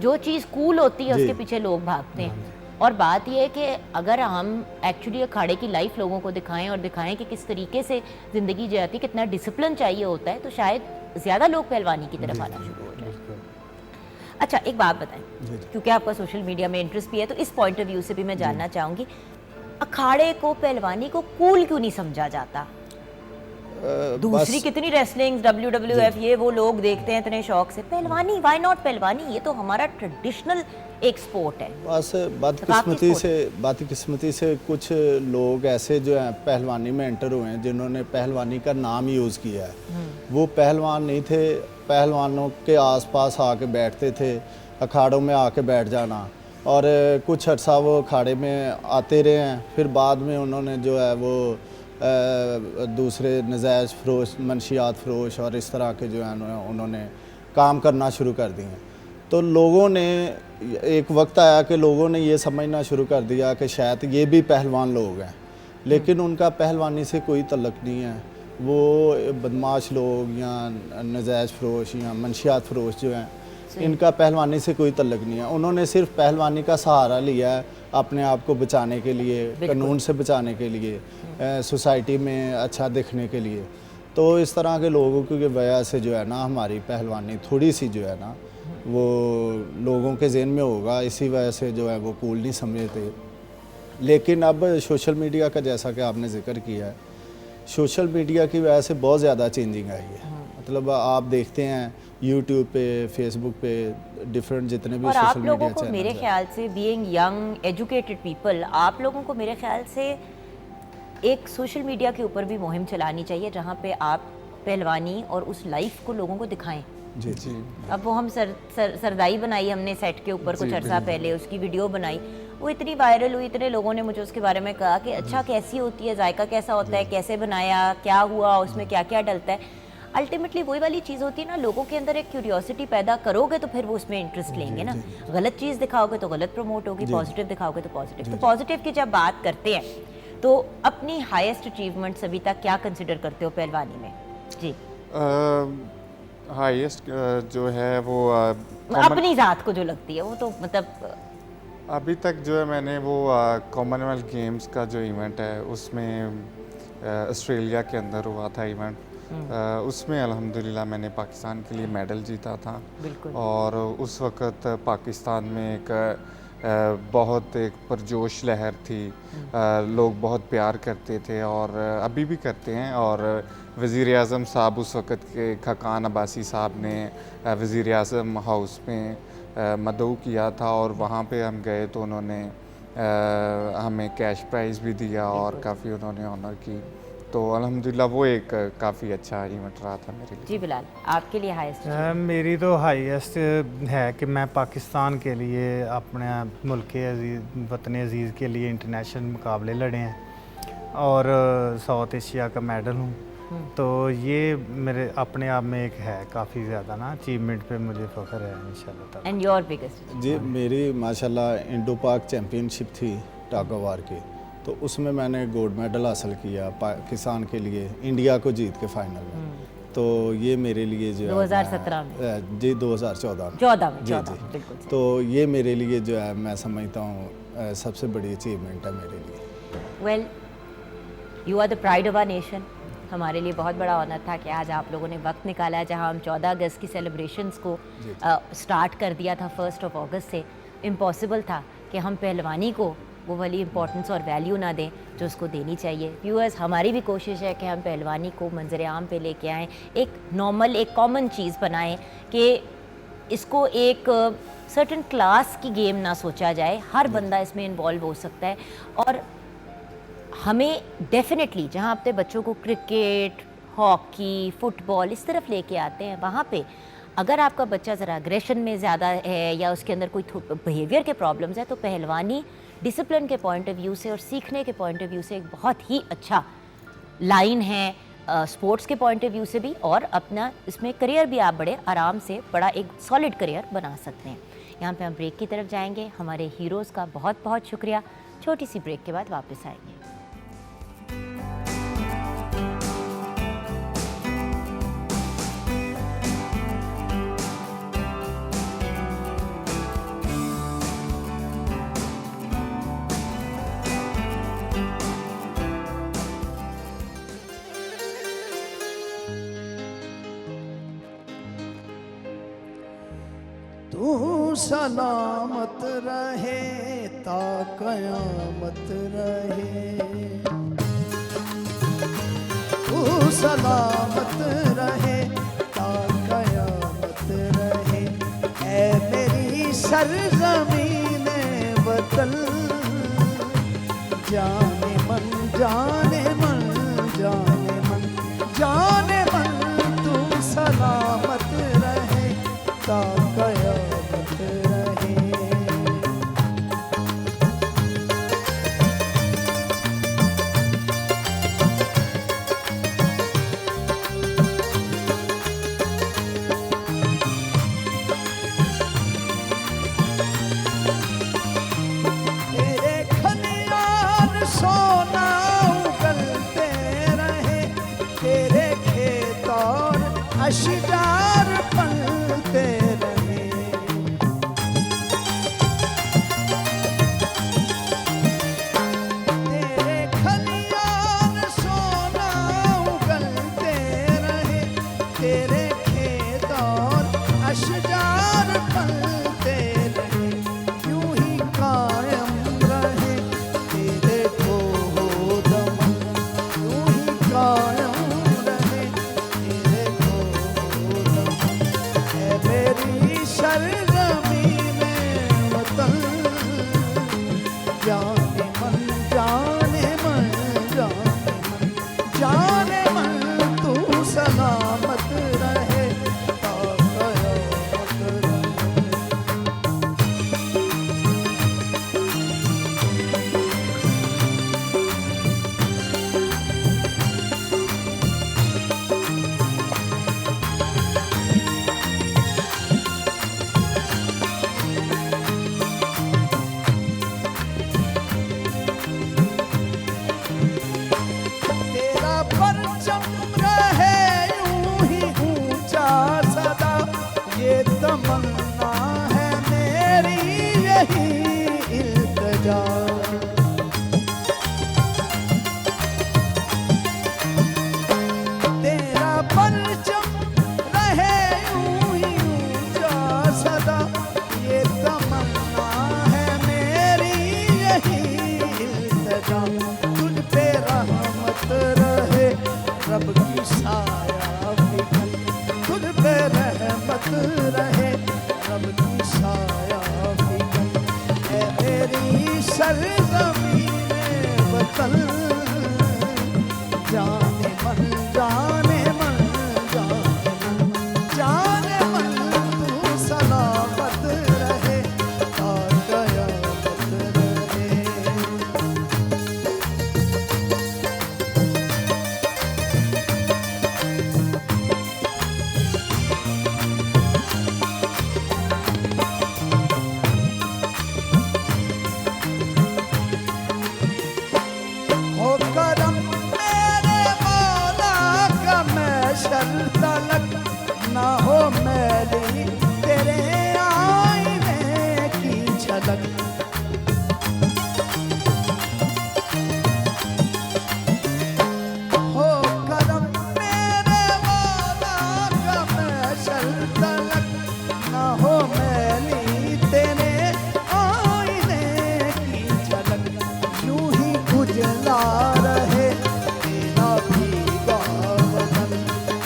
जो चीज़ कूल होती है उसके पीछे लोग भागते हैं। और बात यह है कि अगर हम एक्चुअली अखाड़े की लाइफ लोगों को दिखाएं और दिखाएं कि किस तरीके से ज़िंदगी जाती, कितना डिसिप्लिन चाहिए होता है, तो शायद ज़्यादा लोग पहलवानी की तरफ आना शुरू हो जाए। अच्छा, एक बात बताएं, क्योंकि आपका सोशल मीडिया में इंटरेस्ट भी है, तो इस पॉइंट ऑफ व्यू से भी मैं जानना चाहूँगी, अखाड़े को, पहलवानी को कूल क्यों नहीं समझा जाता? दूसरी कितनी रेसलिंग, WWF, ये वो लोग देखते हैं इतने शौक से, पहलवानी व्हाई नॉट पहलवानी? ये तो हमारा ट्रेडिशनल एक स्पोर्ट है। बस बदकिस्मती से कुछ लोग ऐसे जो हैं पहलवानी में एंटर हुए हैं जिन्होंने पहलवानी का नाम यूज़ किया है। वो पहलवान नहीं थे, पहलवानों के आसपास आके बैठते थे, अखाड़ों में आके बैठ जाना, और कुछ अर्सा वो अखाड़े में आते रहे हैं। फिर बाद में उन्होंने जो है वो दूसरे नजायज़ फरोश, मंशियात फरोश और इस तरह के जो है उन्होंने काम करना शुरू कर दिए। तो लोगों ने, एक वक्त आया कि लोगों ने ये समझना शुरू कर दिया कि शायद ये भी पहलवान लोग हैं, लेकिन उनका पहलवानी से कोई तल्लुक़ नहीं है। वो बदमाश लोग या नजायज़ फरोश या मंशियात फरोश जो हैं, इनका पहलवानी से कोई तल्लुक़ नहीं है। उन्होंने सिर्फ पहलवानी का सहारा लिया है अपने आप को बचाने के लिए, कानून से बचाने के लिए, सोसाइटी में अच्छा दिखने के लिए। तो इस तरह के लोगों की वजह से जो है ना हमारी पहलवानी थोड़ी सी जो है ना वो लोगों के ज़हन में होगा, इसी वजह से जो है वो कूल नहीं समझते। लेकिन अब सोशल मीडिया का, जैसा कि आपने जिक्र किया है, सोशल मीडिया की वजह से बहुत ज़्यादा चेंजिंग आई है। मतलब आप देखते हैं यूट्यूब पे, फेसबुक पे, डिफरेंट जितने भी और सोशल आप मीडिया लोगों को चैनल्स मेरे हैं। ख्याल से बीइंग यंग एजुकेटेड पीपल, आप लोगों को मेरे ख्याल से एक सोशल मीडिया के ऊपर भी मुहिम चलानी चाहिए जहाँ पे आप पहलवानी और उस लाइफ को लोगों को दिखाएं। जी जी। अब वो हम सरदाई बनाई हमने सेट के ऊपर कुछ अर्सा पहले, उसकी वीडियो बनाई, वो इतनी वायरल हुई, इतने लोगों ने मुझे उसके बारे में कहा कि अच्छा कैसी होती है, जायका कैसा होता है, कैसे बनाया, क्या हुआ, उसमें क्या क्या डलता है। अल्टीमेटली वही वाली चीज़ होती है ना, लोगों के अंदर एक क्यूरियोसिटी पैदा करोगे तो फिर वो उसमें इंटरेस्ट लेंगे ना। गलत चीज़ दिखाओगे तो गलत प्रमोट होगी, पॉजिटिव दिखाओगे तो पॉजिटिव। तो पॉजिटिव की जब बात करते हैं तो अपनी हाईएस्ट अचीवमेंट्स अभी तक क्या कंसिडर करते हो पहलवानी में? जी, हाईएस्ट जो है वो अपनी ज़ात को जो लगती है वो तो मतलब अभी तक जो है मैंने वो कॉमनवेल्थ गेम्स का जो इवेंट है उसमें ऑस्ट्रेलिया के अंदर हुआ था इवेंट, उसमें अल्हम्दुलिल्लाह मैंने पाकिस्तान के लिए मेडल जीता था। बिल्कुल। और उस वक़्त पाकिस्तान में एक बहुत एक पुरजोश लहर थी, लोग बहुत प्यार करते थे और अभी भी करते हैं। और वज़ीर आज़म साहब उस वक़्त के खकान अब्बासी साहब ने वज़ीर आज़म हाउस में मदऊ किया था और वहाँ पे हम गए तो उन्होंने हमें कैश प्राइज़ भी दिया और काफ़ी उन्होंने ऑनर की। तो अल्हम्दुलिल्लाह वो एक काफ़ी अच्छा इवेंट रहा था मेरे लिए। जी बिलाल, आपके लिए हाईएस्ट? मेरी तो हाईएस्ट है कि मैं पाकिस्तान के लिए अपने मुल्क के अजीज़ वतन अजीज़ के लिए इंटरनेशनल मुकाबले लड़े हैं और साउथ एशिया का मेडल हूँ। तो ये मेरे अपने आप में एक है काफ़ी ज़्यादा ना अचीवमेंट पे मुझे फ़ख्र है इंशाल्लाह ताला। And your biggest? जी मेरी माशाल्लाह इंडो पाक चैम्पियनशिप थी टागा वार की, तो उसमें मैंने गोल्ड मेडल हासिल किया पाकिस्तान के लिए, इंडिया को जीत के फाइनल में। तो ये मेरे लिए जो है 2017 में? जी 2014 में। 14 में, जी 14 जी बिल्कुल सही। तो ये मेरे लिए जो है मैं समझता हूँ सबसे बड़ी अचीवमेंट है मेरे लिए। Well, you are the pride of our nation. हमारे लिए बहुत बड़ा ऑनर था कि आज आप लोगों ने वक्त निकाला है, जहां हम 14 अगस्त की सेलिब्रेशंस को स्टार्ट कर दिया था 1 अगस्त से। इम्पॉसिबल था कि हम पहलवानी को वो वाली इम्पोर्टेंस और वैल्यू ना दें जो उसको देनी चाहिए। व्यूअर्स, हमारी भी कोशिश है कि हम पहलवानी को मंजर आम पे लेके आएँ, एक नॉर्मल एक कॉमन चीज़ बनाएं कि इसको एक सर्टन क्लास की गेम ना सोचा जाए, हर बंदा इसमें इन्वॉल्व हो सकता है। और हमें डेफिनेटली जहाँ अपने बच्चों को क्रिकेट, हॉकी, फुटबॉल इस तरफ लेके आते हैं, वहाँ पे अगर आपका बच्चा ज़रा अग्रेशन में ज़्यादा है या उसके अंदर कोई बिहेवियर के प्रॉब्लम्स है, तो पहलवानी डिसिप्लिन के पॉइंट ऑफ व्यू से और सीखने के पॉइंट ऑफ व्यू से एक बहुत ही अच्छा लाइन है, स्पोर्ट्स के पॉइंट ऑफ व्यू से भी, और अपना इसमें करियर भी आप बड़े आराम से बड़ा एक सॉलिड करियर बना सकते हैं। यहाँ पे हम ब्रेक की तरफ जाएंगे। हमारे हीरोज़ का बहुत बहुत शुक्रिया। छोटी सी ब्रेक के बाद वापस आएंगे। तू सलामत रहे ता कयामत रहे, तू सलामत रहे ता कयामत रहे। ऐ मेरी सरज़मीने वतन, जाने मन जाने मन जाने मन जाने मन, तू सलामत रहे ता कयामत रहे। तेरे खनियार सोना उगल जा, तुझ पे रहमत रहे रब की साया फिकन, तुझ पे रहमत रहे रब की साया फिकन, ऐ मेरी सरज़मीने वतन, जाने मन जाने मन जाने मन, तू सलामत रहे ता क़यामत रहे। हो करम मेरे मौला का महशर तलक, ना हो मैली तेरे आईने की झलक। हो करम मेरे मौला का महशर तलक, ना हो मैली तेरे आईने की झलक। यूं ही उजला रहे तेरा भीगा बदन,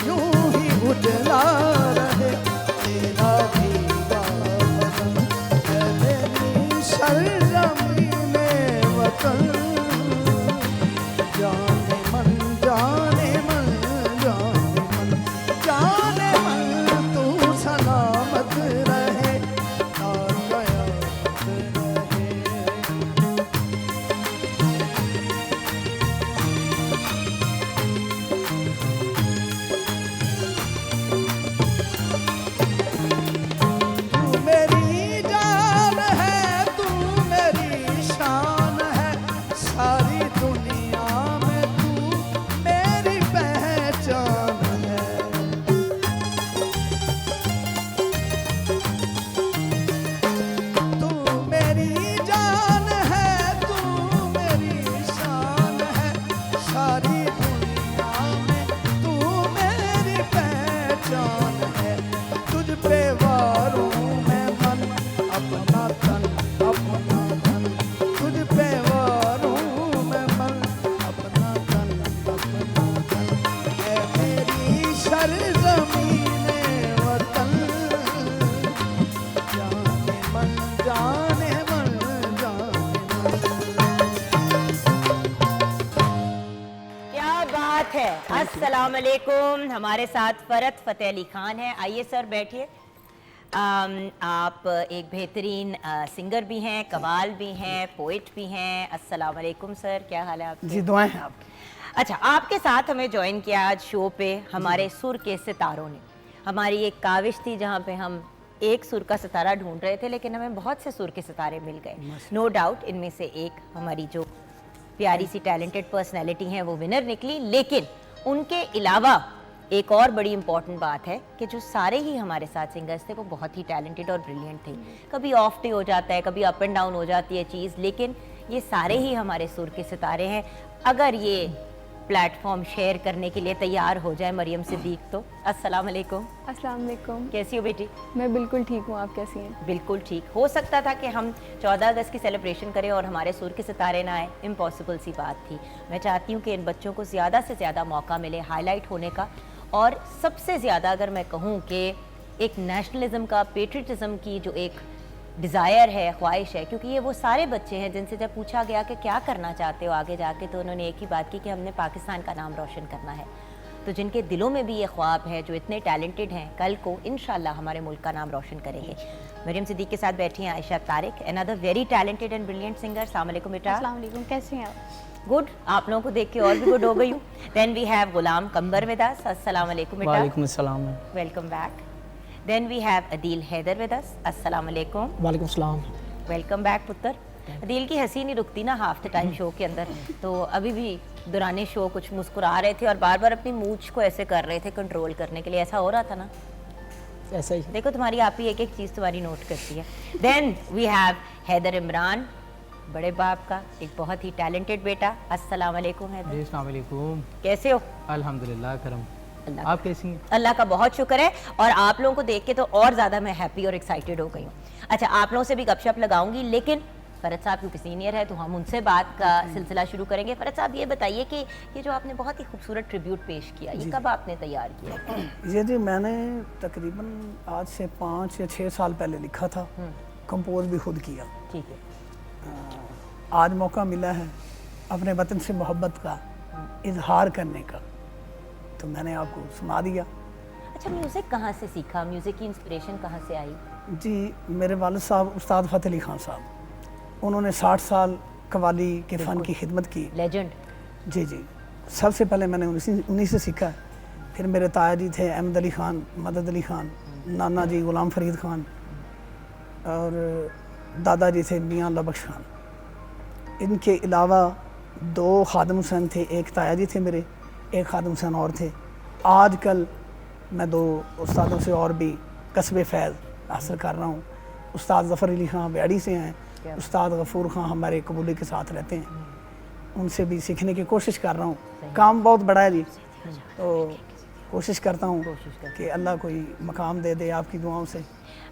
यूं ही उजला रहे तेरा भीगा बदन, ऐ मेरी सरज़मीने वतन, जाने मन जाने मन जाने मन जाने मन, तू सलामत रहे ता क़यामत रहे। तू मेरी जान है, तू मेरी शान है, सारी दुनिया में तू मेरी पहचान है। तू मेरी जान है, तू मेरी शान है, सारी दुनिया में तू मेरी पहचान है। तुझ पे वारूं मैं मन अपना तन अपना धन, तुझ पे वारूं मैं मन अपना तन अपना धन, ऐ मेरी सरज़मीने वतन, जाने मन जाने मन जाने मन। क्या बात है। अस्सलाम वालेकुम। हमारे साथ फरत फ़तेह अली खान है। आइए सर बैठिए। आप एक बेहतरीन सिंगर भी हैं, कवाल भी हैं, पोइट भी हैं। अस्सलाम वालेकुम सर, क्या हाल है आपके? जी दुआएं हैं आपकी। अच्छा, आपके साथ हमें ज्वाइन किया आज शो पे हमारे सुर के सितारों ने। हमारी एक काविश थी जहाँ पे हम एक सुर का सितारा ढूंढ रहे थे, लेकिन हमें बहुत से सुर के सितारे मिल गए। नो डाउट इनमें से एक हमारी जो प्यारी सी टैलेंटेड पर्सनैलिटी हैं वो विनर निकली, लेकिन उनके अलावा एक और बड़ी इंपॉर्टेंट बात है कि जो सारे ही हमारे साथ सिंगर्स थे वो बहुत ही टैलेंटेड और ब्रिलियंट थे। कभी ऑफ डे हो जाता है, कभी अप एंड डाउन हो जाती है चीज़, लेकिन ये सारे ही हमारे सुर के सितारे हैं। अगर ये प्लेटफॉर्म शेयर करने के लिए तैयार हो जाए मरियम सिद्दीक तो। अस्सलाम वालेकुम। अस्सलाम वालेकुम। कैसी हो बेटी? मैं बिल्कुल ठीक हूँ, आप कैसी हैं? बिल्कुल ठीक। हो सकता था कि हम 14 अगस्त की सेलिब्रेशन करें और हमारे सुर के सितारे ना आए, इम्पॉसिबल सी बात थी। मैं चाहती हूँ कि इन बच्चों को ज़्यादा से ज़्यादा मौका मिले हाईलाइट होने का, और सबसे ज़्यादा अगर मैं कहूँ कि एक नेशनलिज्म का, पेट्रियटिज्म की जो एक डिज़ायर है, ख्वाहिश है, क्योंकि ये वो सारे बच्चे हैं जिनसे जब पूछा गया कि क्या करना चाहते हो आगे जाके, तो उन्होंने एक ही बात की कि हमने पाकिस्तान का नाम रोशन करना है। तो जिनके दिलों में भी ये ख्वाब है, जो इतने टैलेंटेड हैं, कल को इंशाल्लाह हमारे मुल्क का नाम रोशन करेंगे। मरियम सिद्दीक के साथ बैठी हैं Ayesha Tariq, another very talented and brilliant singer. अस्सलाम वालेकुम बेटा। अस्सलाम वालेकुम, कैसे हैं आप? गुड, आप लोगों को देख के और भी गुड हो गई हूँ। देन वी हैव गुलाम कंबर विद अस। अस्सलाम वालेकुम बेटा। वालेकुम अस्सलाम। Welcome back. Then we have Adeel Haider with us. अस्सलाम वालेकुम। वालेकुम सलाम। वेलकम बैक पुत्र। अदील की हंसी नहीं रुकती ना हाफ द टाइम शो के अंदर, तो अभी भी दौरान शो कुछ मुस्कुरा रहे थे और बार बार अपनी मूंछ को ऐसे कर रहे थे कंट्रोल करने के लिए। ऐसा हो रहा था ना? ऐसा ही। देखो तुम्हारी आप ही एक एक चीज़ तुम्हारी नोट करती है। Then we have Haider Imran, बड़े बाप का एक बहुत ही टैलेंटेड बेटा। अस्सलाम वालेकुम हैदर। जी अस्सलाम वालेकुम। कैसे हो? अल्हम्दुलिल्लाह करम। अल्लाह आप कैसी हैं? अल्लाह का बहुत शुक्र है, और आप लोगों को देख के तो और ज़्यादा मैं हैप्पी और एक्साइटेड हो गई हूँ। अच्छा, आप लोगों से भी गपशप लगाऊंगी, लेकिन फरद साहब क्योंकि सीनियर है तो हम उनसे बात का सिलसिला शुरू करेंगे। फरद साहब ये बताइए कि ये जो आपने बहुत ही खूबसूरत ट्रिब्यूट पेश किया, ये कब आपने तैयार किया? ये जी मैंने तकरीबन आज से 5 या 6 साल पहले लिखा था, कंपोज भी खुद किया। ठीक है। आज मौका मिला है अपने वतन से मोहब्बत का इजहार करने का, तो मैंने आपको सुना दिया। अच्छा, म्यूज़िक कहाँ से सीखा? म्यूज़िक की इंस्पिरेशन कहाँ से आई? जी, मेरे वालिद साहब उस्ताद फ़तेह अली खान साहब, उन्होंने 60 साल कव्वाली के फ़न की खिदमत की। लेजेंड। जी जी, सबसे पहले मैंने उन्हीं से सीखा। फिर मेरे ताया जी थे अहमद अली ख़ान, मदद अली ख़ान, नाना जी ग़ुलाम फ़रीद ख़ान और दादाजी थे मियाँ अल्लाह बख्श खान। इनके अलावा 2 खादम हुसैन थे, एक ताया जी थे मेरे, एक खादम हुसैन और थे। आजकल मैं 2 उस्तादों से और भी कस्बे फैज़ हासिल कर रहा हूँ। उस्ताद ज़फ़र अली ख़ान बेड़ी से हैं, उस्ताद गफ़ूर ख़ान हमारे कबूली के साथ रहते हैं, उनसे भी सीखने की कोशिश कर रहा हूँ। काम बहुत बड़ा है जी, तो कोशिश करता हूँ कि अल्लाह कोई मकाम दे दे आपकी दुआओं से।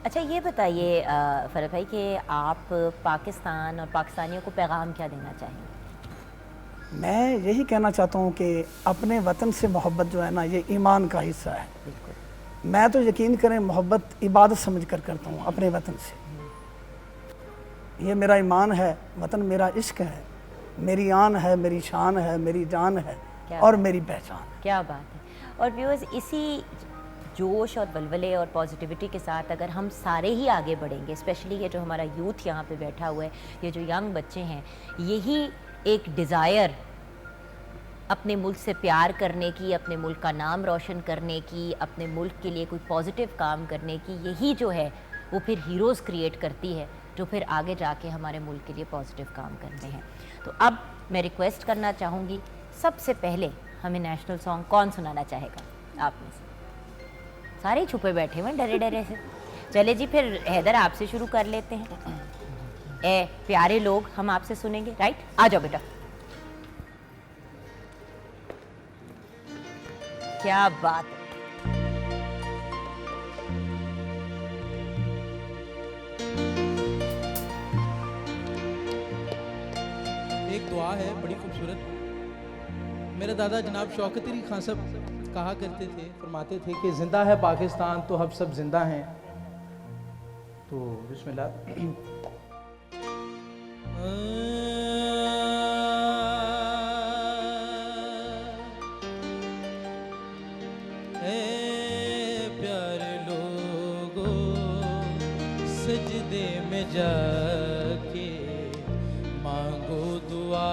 अच्छा, ये बताइए फरद भाई कि आप पाकिस्तान और पाकिस्तानियों को पैगाम क्या देना चाहेंगे? मैं यही कहना चाहता हूँ कि अपने वतन से मोहब्बत जो है ना, ये ईमान का हिस्सा है। मैं तो यकीन करें मोहब्बत इबादत समझ कर करता हूँ अपने वतन से। ये मेरा ईमान है, वतन मेरा इश्क है, मेरी आन है, मेरी शान है, मेरी जान है और मेरी पहचान। क्या बात है। और व्यूअर्स, इसी जोश और बलबले और पॉजिटिविटी के साथ अगर हम सारे ही आगे बढ़ेंगे, स्पेशली ये जो हमारा यूथ यहाँ पे बैठा हुआ है, ये जो यंग बच्चे हैं, यही एक डिज़ायर अपने मुल्क से प्यार करने की, अपने मुल्क का नाम रोशन करने की, अपने मुल्क के लिए कोई पॉजिटिव काम करने की, यही जो है वो फिर हीरोज़ क्रिएट करती है जो फिर आगे जाके हमारे मुल्क के लिए पॉजिटिव काम करते हैं। तो अब मैं रिक्वेस्ट करना चाहूँगी, सबसे पहले हमें नेशनल सॉन्ग कौन सुनाना चाहेगा आप में से? सारे ही छुपे बैठे हुए डरे डरे से। चले जी, फिर हैदर आपसे शुरू कर लेते हैं। ए प्यारे लोग, हम आपसे सुनेंगे, राइट? आ जाओ बेटा। क्या बात है। एक दुआ है बड़ी खूबसूरत। मेरे दादा जनाब शौकत अली खान साहब कहा करते थे, फरमाते थे कि जिंदा है पाकिस्तान तो हम सब जिंदा हैं। तो बिस्मिल्लाह। प्यारे लोगों, सजदे में जाके मांगो दुआ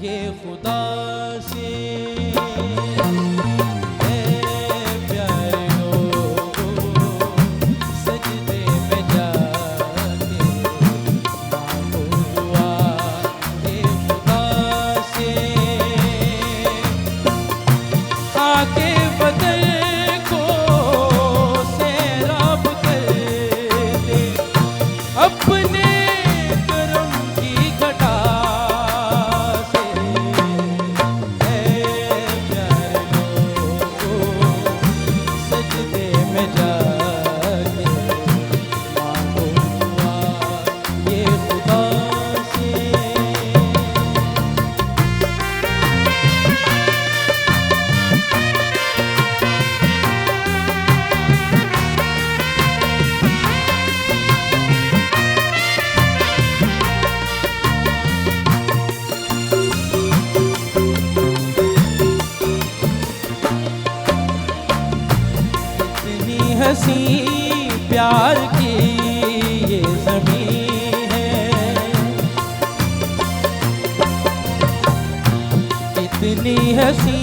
ये खुदा से। हसी प्यार की ये ज़मीं है, इतनी हसी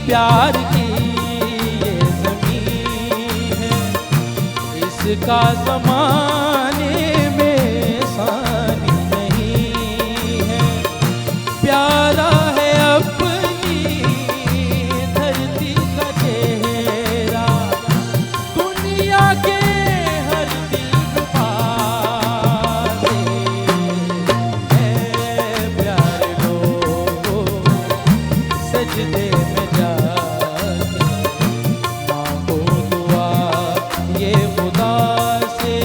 प्यार की ये ज़मीं है, इसका ज़माने में सानी नहीं है। प्यारा है अपनी धरती का चेहरा, दुनिया के हर दिलरुबा से। है प्यारे लोगों, सजदे में जाके मांगो दुआ ये खुदा से।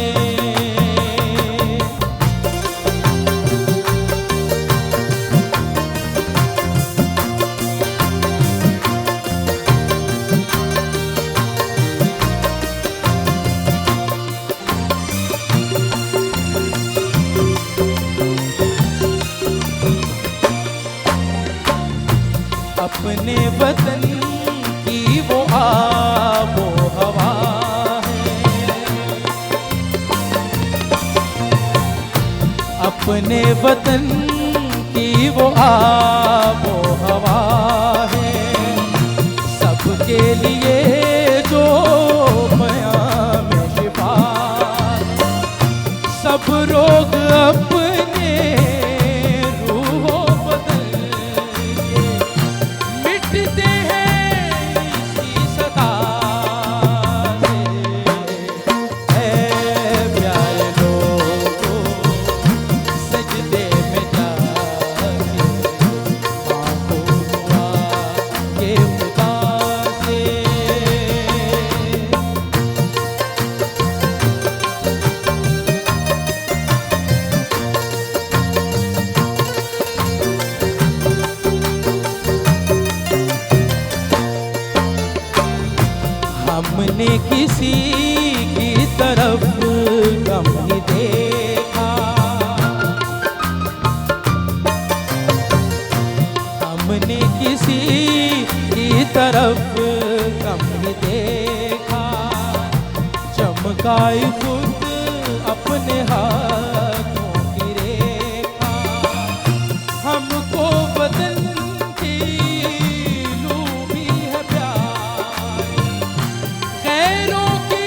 अपने वतन की वो आबो हवा है, अपने वतन की वो आबो हवा है, सबके लिए जो बयां में शिफा, सब रोग अपने रूहों बदल के मिटते हैं इसी सदा से। ऐ प्यारे लोगों, सजदे में जाके मांगो दुआ ये खुदा से। हमने किसी की तरफ कम नहीं देखा, हमने किसी की तरफ कम नहीं देखा, चमकाई खुद अपने हाथों की रेखा, हमको बदन की लू भी है प्यारी, गैरों की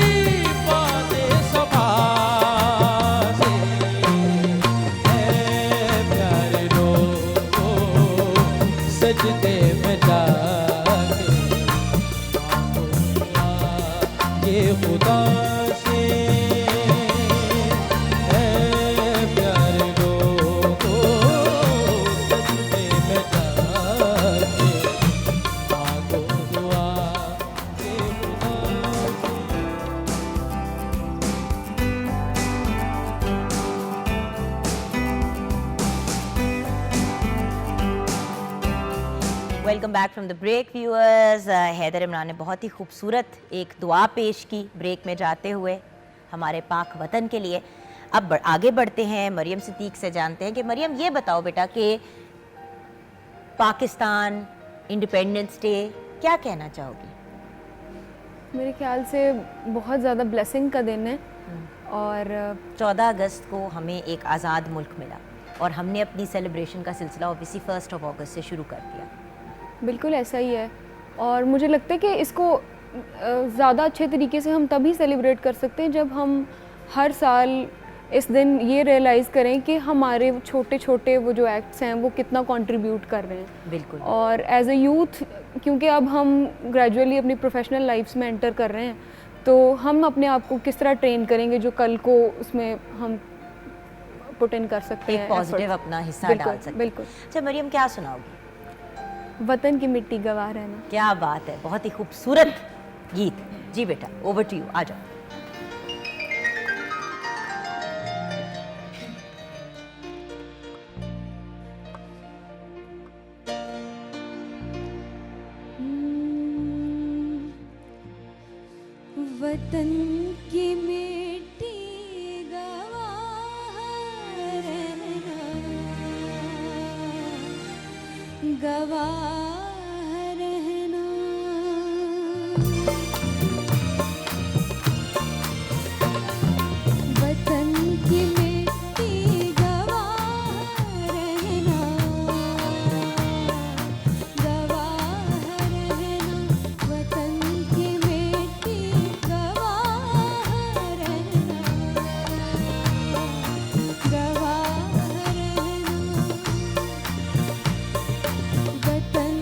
बातें सबा से। ऐ प्यारे लोगों, सजदे में जाके मांगो दुआ ये खुदा से। ऐ प्यारे लोगों, सजदे में जाके मांगो दुआ ये खुदा से। Welcome back from the break viewers. Haider Imran ने बहुत ही खूबसूरत एक दुआ पेश की ब्रेक में जाते हुए हमारे पाक वतन के लिए। अब आगे बढ़ते हैं, मरियम सिद्दीक से जानते हैं कि मरियम ये बताओ बेटा कि पाकिस्तान इंडिपेंडेंस डे क्या कहना चाहोगी? मेरे ख्याल से बहुत ज़्यादा ब्लेसिंग का दिन है और 14 अगस्त को हमें एक आज़ाद मुल्क मिला और हमने अपनी सेलिब्रेशन का सिलसिला ऑब्वियसली 1 अगस्त से शुरू कर दिया। बिल्कुल ऐसा ही है और मुझे लगता है कि इसको ज़्यादा अच्छे तरीके से हम तभी सेलिब्रेट कर सकते हैं जब हम हर साल इस दिन ये रियलाइज़ करें कि हमारे छोटे छोटे वो जो एक्ट्स हैं वो कितना कंट्रीब्यूट कर रहे हैं। बिल्कुल। और एज अ यूथ, क्योंकि अब हम ग्रेजुअली अपनी प्रोफेशनल लाइफ्स में एंटर कर रहे हैं, तो हम अपने आप को किस तरह ट्रेन करेंगे जो कल को उसमें हम पुट इन कर सकते हैं, एक पॉजिटिव अपना हिस्सा बिल्कुल, डाल सकते हैं। बिल्कुल। अच्छा मरियम, क्या सुनाओगी? वतन की मिट्टी गवाह रहना। क्या बात है, बहुत ही खूबसूरत गीत। जी बेटा, ओवर टू यू, आ जाओ। वतन की मिट्टी गवाह रहना, गवाह रहना। वतन की मिट्टी गवाह रहना, गवाह रहना। वतन की मिट्टी गवाह रहना, गवाह रहना। वतन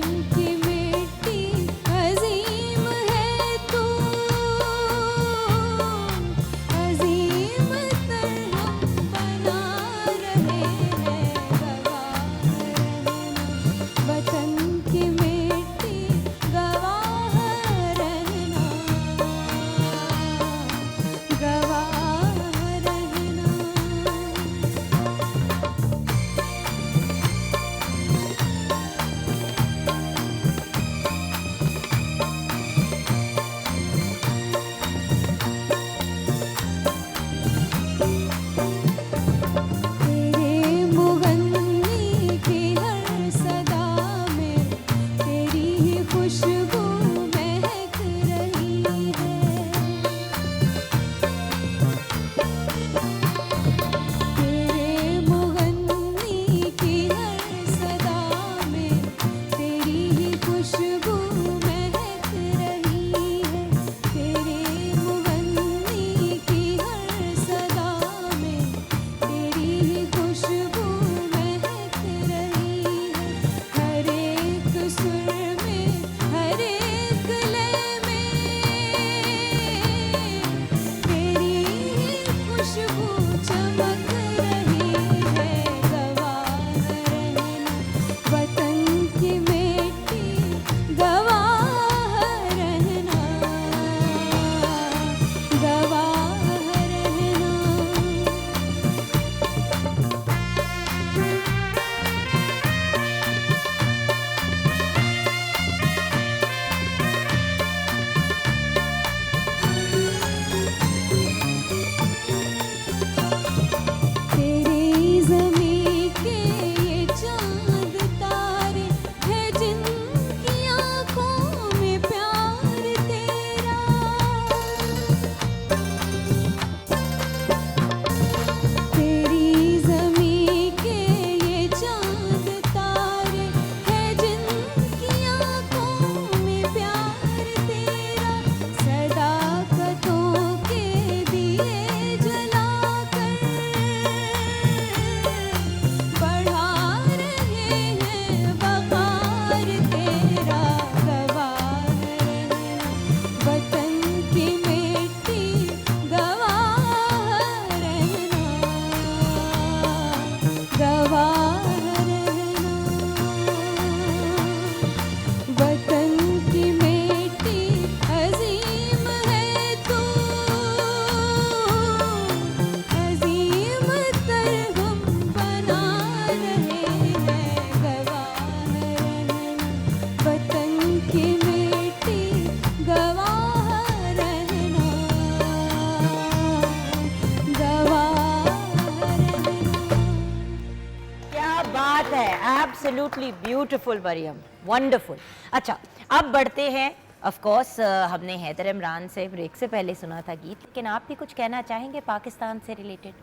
एब्सोल्युटली ब्यूटीफुल मरियम, वंडरफुल। अच्छा, अब बढ़ते हैं। ऑफ कोर्स हमने हैदर इमरान से ब्रेक से पहले सुना था गीत, लेकिन आप भी कुछ कहना चाहेंगे पाकिस्तान से रिलेटेड?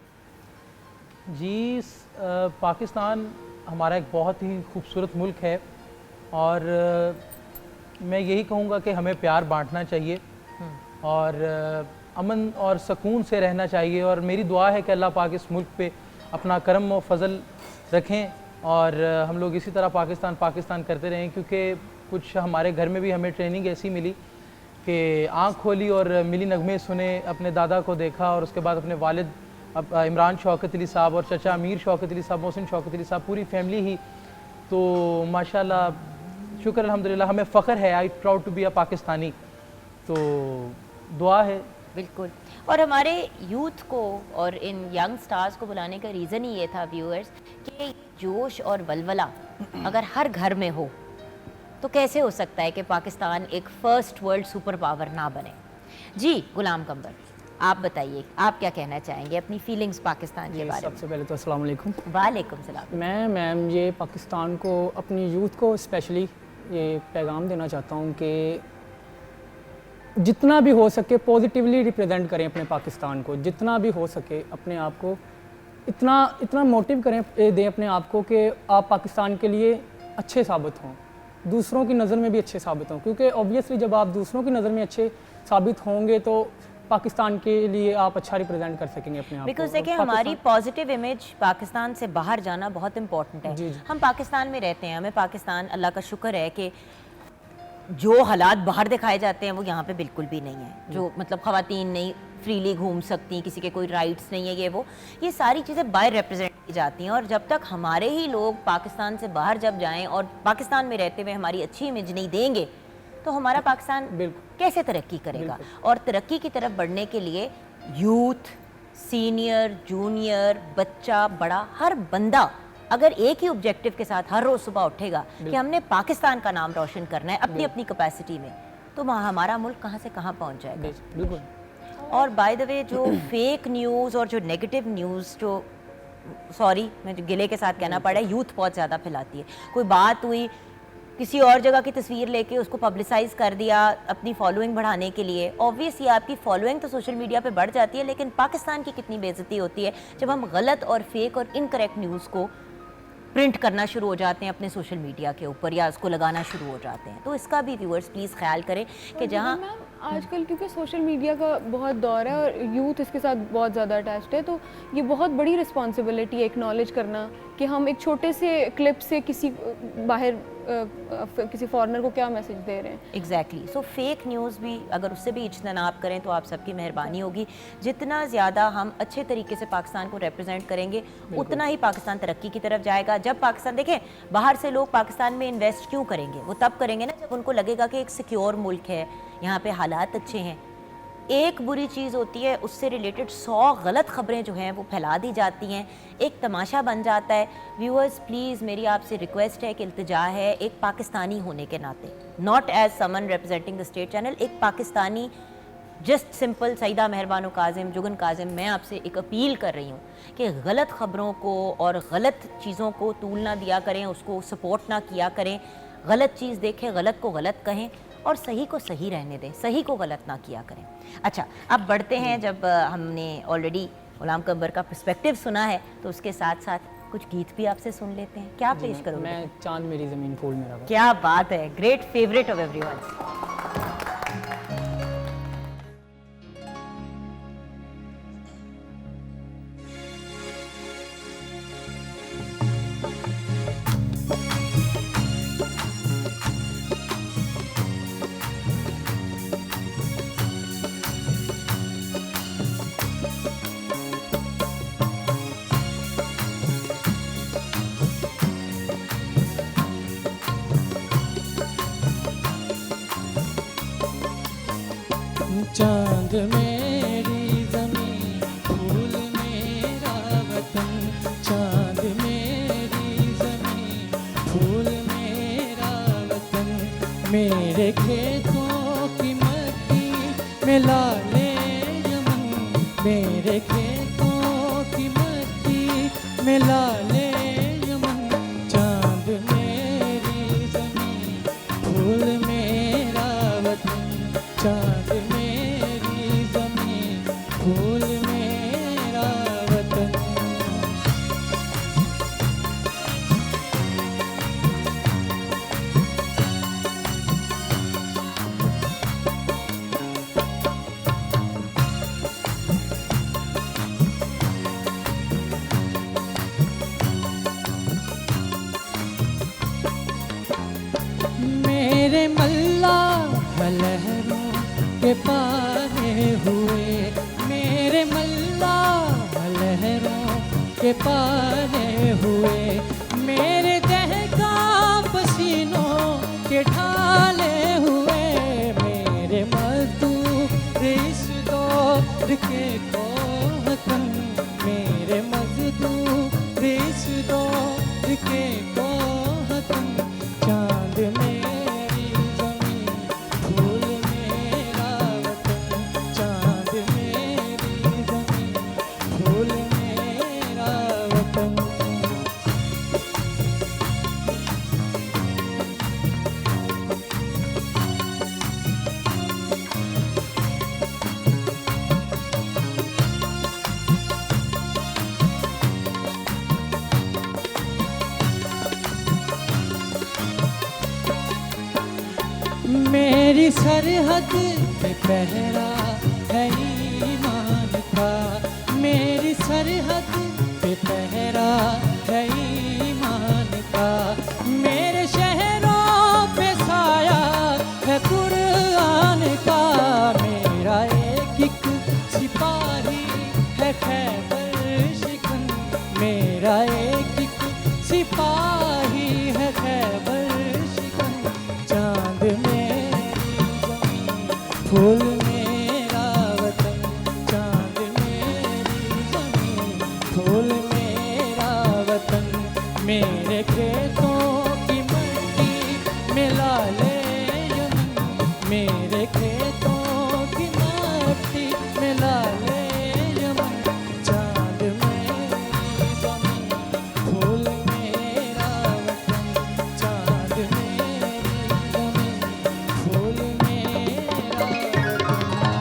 जी, पाकिस्तान हमारा एक बहुत ही खूबसूरत मुल्क है और मैं यही कहूँगा कि हमें प्यार बांटना चाहिए और अमन और सुकून से रहना चाहिए। और मेरी दुआ है कि अल्लाह पाक इस मुल्क पे अपना करम और फजल रखें और हम लोग इसी तरह पाकिस्तान पाकिस्तान करते रहें, क्योंकि कुछ हमारे घर में भी हमें ट्रेनिंग ऐसी मिली कि आँख खोली और मिली नगमे सुने, अपने दादा को देखा और उसके बाद अपने वालिद इमरान शौकत अली साहब और चचा अमीर शौकत अली साहब, मोहसिन शौकत अली साहब, पूरी फैमिली ही। तो माशाल्लाह, शुक्र अल्हम्दुलिल्लाह, हमें फ़ख्र है, I proud to be a Pakistani. तो दुआ है। बिल्कुल। और हमारे यूथ को और इन यंग स्टार्स को बुलाने का रीज़न ही ये था व्यूअर्स कि जोश और वलवला अगर हर घर में हो तो कैसे हो सकता है कि पाकिस्तान एक फ़र्स्ट वर्ल्ड सुपर पावर ना बने। जी गुलाम कंबर, आप बताइए, आप क्या कहना चाहेंगे अपनी फीलिंग्स पाकिस्तान के बारे में? सबसे पहले तो अस्सलाम वालेकुम। वालेकुम सलाम। मैं मैम ये पाकिस्तान को, अपनी यूथ को स्पेशली ये पैगाम देना चाहता हूँ कि जितना भी हो सके पॉजिटिवली रिप्रेजेंट करें अपने पाकिस्तान को, जितना भी हो सके अपने आप को इतना मोटिव करें, दें अपने आप को कि आप पाकिस्तान के लिए अच्छे साबित हों, दूसरों की नज़र में भी अच्छे साबित हों, क्योंकि ऑब्वियसली जब आप दूसरों की नज़र में अच्छे साबित होंगे तो पाकिस्तान के लिए आप अच्छा रिप्रेजेंट कर सकेंगे अपने आप को। बिकॉज देखिए, हमारी पॉजिटिव इमेज पाकिस्तान से बाहर जाना बहुत इंपॉर्टेंट है। जी, जी। हम पाकिस्तान में रहते हैं, हमें पाकिस्तान, अल्लाह का शुक्र है कि जो हालात बाहर दिखाए जाते हैं वो यहाँ पे बिल्कुल भी नहीं है। जो मतलब ख़वातीन नहीं फ्रीली घूम सकती, किसी के कोई राइट्स नहीं है, ये सारी चीज़ें बाहर रिप्रेजेंट की जाती हैं। और जब तक हमारे ही लोग पाकिस्तान से बाहर जब जाएं और पाकिस्तान में रहते हुए हमारी अच्छी इमेज नहीं देंगे तो हमारा पाकिस्तान कैसे तरक्की करेगा? और तरक्की की तरफ बढ़ने के लिए यूथ, सीनियर, जूनियर, बच्चा, बड़ा, हर बंदा अगर एक ही ऑब्जेक्टिव के साथ हर रोज़ सुबह उठेगा कि हमने पाकिस्तान का नाम रोशन करना है अपनी अपनी कैपेसिटी में, तो हमारा मुल्क कहाँ से कहाँ पहुँच जाएगा। बिल्कुल। और बाय द वे, जो फेक न्यूज़ और जो नेगेटिव न्यूज़, जो सॉरी मैं जो गिले के साथ कहना पड़ा, यूथ बहुत ज़्यादा फैलाती है। कोई बात हुई, किसी और जगह की तस्वीर लेके उसको पब्लिसाइज कर दिया अपनी फॉलोइंग बढ़ाने के लिए। ऑब्वियसली आपकी फॉलोइंग तो सोशल मीडिया पे बढ़ जाती है, लेकिन पाकिस्तान की कितनी बेइज्जती होती है जब हम गलत और फेक और इनकरेक्ट न्यूज़ को प्रिंट करना शुरू हो जाते हैं अपने सोशल मीडिया के ऊपर या उसको लगाना शुरू हो जाते हैं। तो इसका भी व्यूअर्स प्लीज़ ख्याल करें कि जहाँ आजकल क्योंकि सोशल मीडिया का बहुत दौर है और यूथ इसके साथ बहुत ज़्यादा अटैच्ड है, तो ये बहुत बड़ी रिस्पॉन्सिबिलिटी है एक्नॉलेज करना कि हम एक छोटे से क्लिप से किसी बाहर किसी फॉरेनर को क्या मैसेज दे रहे हैं। एग्जैक्टली। सो फेक न्यूज़ भी अगर उससे भी इज्तनाब करें तो आप सबकी मेहरबानी होगी। जितना ज़्यादा हम अच्छे तरीके से पाकिस्तान को रिप्रेजेंट करेंगे उतना ही पाकिस्तान तरक्की की तरफ जाएगा। जब पाकिस्तान, देखें, बाहर से लोग पाकिस्तान में इन्वेस्ट क्यों करेंगे? वो तब करेंगे ना जब उनको लगेगा कि एक सिक्योर मुल्क है, यहाँ पे हालात अच्छे हैं। एक बुरी चीज़ होती है, उससे रिलेटेड 100 गलत खबरें जो हैं वो फैला दी जाती हैं, एक तमाशा बन जाता है। व्यूअर्स प्लीज़ मेरी आपसे रिक्वेस्ट है कि इल्तिजा है, एक पाकिस्तानी होने के नाते, not as someone representing the state channel, एक पाकिस्तानी, जस्ट सिंपल सईदा मेहरबान काजिम, जुगन काजिम, मैं आपसे एक अपील कर रही हूँ कि गलत ख़बरों को और गलत चीज़ों को तूल ना दिया करें, उसको सपोर्ट ना किया करें। गलत चीज़ देखें, गलत को गलत कहें और सही को सही रहने दें, सही को गलत ना किया करें। अच्छा, अब बढ़ते हैं। जब हमने ऑलरेडी गुलाम कंबर का पर्सपेक्टिव सुना है तो उसके साथ साथ कुछ गीत भी आपसे सुन लेते हैं। क्या पेश करोगे? मैं चांद मेरी ज़मीन फूल मेरा वतन। क्या बात है, ग्रेट फेवरेट ऑफ एवरीवन। चांद मेरी ज़मीन फूल मेरा वतन, चांद मेरी ज़मीन फूल मेरा वतन, मेरे खेतों की मट्टी में लाले यमन, मेरे खेतों की मट्टी में लाले यमन, चांद मेरी मेरे मल्लाह लहरों के पाने हुए, मेरे मल्लाह लहरों के पाने हुए, मेरे दहका पसीनों के ढाले हुए, मेरे मजदूर इस दौर के कोहतन, मेरे मजदूर इस दौर के कोहतन, चांद मेरी ज़मीन फूल मेरा वतन, चांद मेरी ज़मीन फूल मेरा वतन। मेरी सरहद पे पहरा है ईमान का, मेरी सरहद पे पहरा है ईमान का, मेरे शहरों पे साया है कुरान का, मेरा एक सिपाही है खैबर शिकन, मेरा एक सिपाही है खैबर शिकन, चांद मेरी ज़मीन फूल मेरा वतन, चांद मेरी ज़मीन फूल मेरा वतन, मेरे खेतों की मट्टी में लाले यमन, मेरे खेतों की मट्टी में लाले यमन, चांद मेरी ज़मीन फूल मेरा वतन, चांद मेरी ज़मीन फूल मेरा वतन।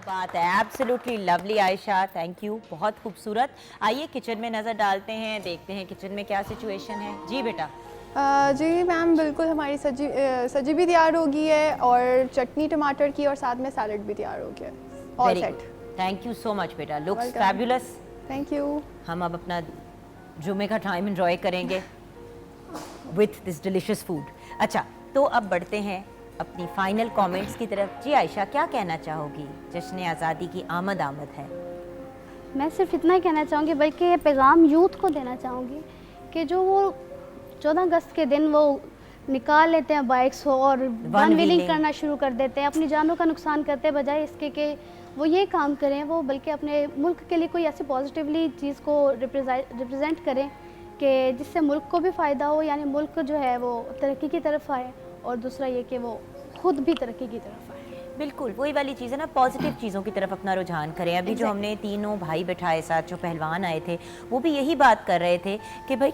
बात है, absolutely lovely Ayesha, thank you, बहुत खूबसूरत। आइए किचन में नज़र डालते हैं, देखते हैं किचन में क्या सिचुएशन है। जी बेटा। जी मैम, बिल्कुल हमारी सब्जी भी तैयार हो गई है और चटनी टमाटर की और साथ में सैलड भी तैयार हो गया है। All set. Thank you so much बेटा, looks Welcome. Fabulous. Thank you. हम अब अपना जुमे का टाइम एंजॉय करेंगे विथ दिस डिलिशियस फूड। अच्छा, तो अब बढ़ते हैं अपनी फाइनल कमेंट्स की तरफ। जी आयशा, क्या कहना चाहोगी? जश्न आज़ादी की आमद है। मैं सिर्फ इतना ही कहना चाहूँगी, बल्कि ये पैगाम यूथ को देना चाहूँगी कि जो वो 14 अगस्त के दिन वो निकाल लेते हैं बाइक्स हो और वन व्हीलिंग करना शुरू कर देते हैं, अपनी जानों का नुकसान करते बजाय इसके कि वो ये काम करें, वो बल्कि अपने मुल्क के लिए कोई ऐसी पॉजिटिवली चीज़ को रिप्रेजेंट करें कि जिससे मुल्क को भी फ़ायदा हो, यानी मुल्क जो है वो तरक्की की तरफ आए और दूसरा ये कि वो खुद भी तरक्की की तरफ आए। बिल्कुल वही वाली चीज़ है ना, पॉजिटिव चीज़ों की तरफ अपना रुझान करें। अभी जो हमने तीनों भाई बैठाए साथ, जो पहलवान आए थे, वो भी यही बात कर रहे थे कि भाई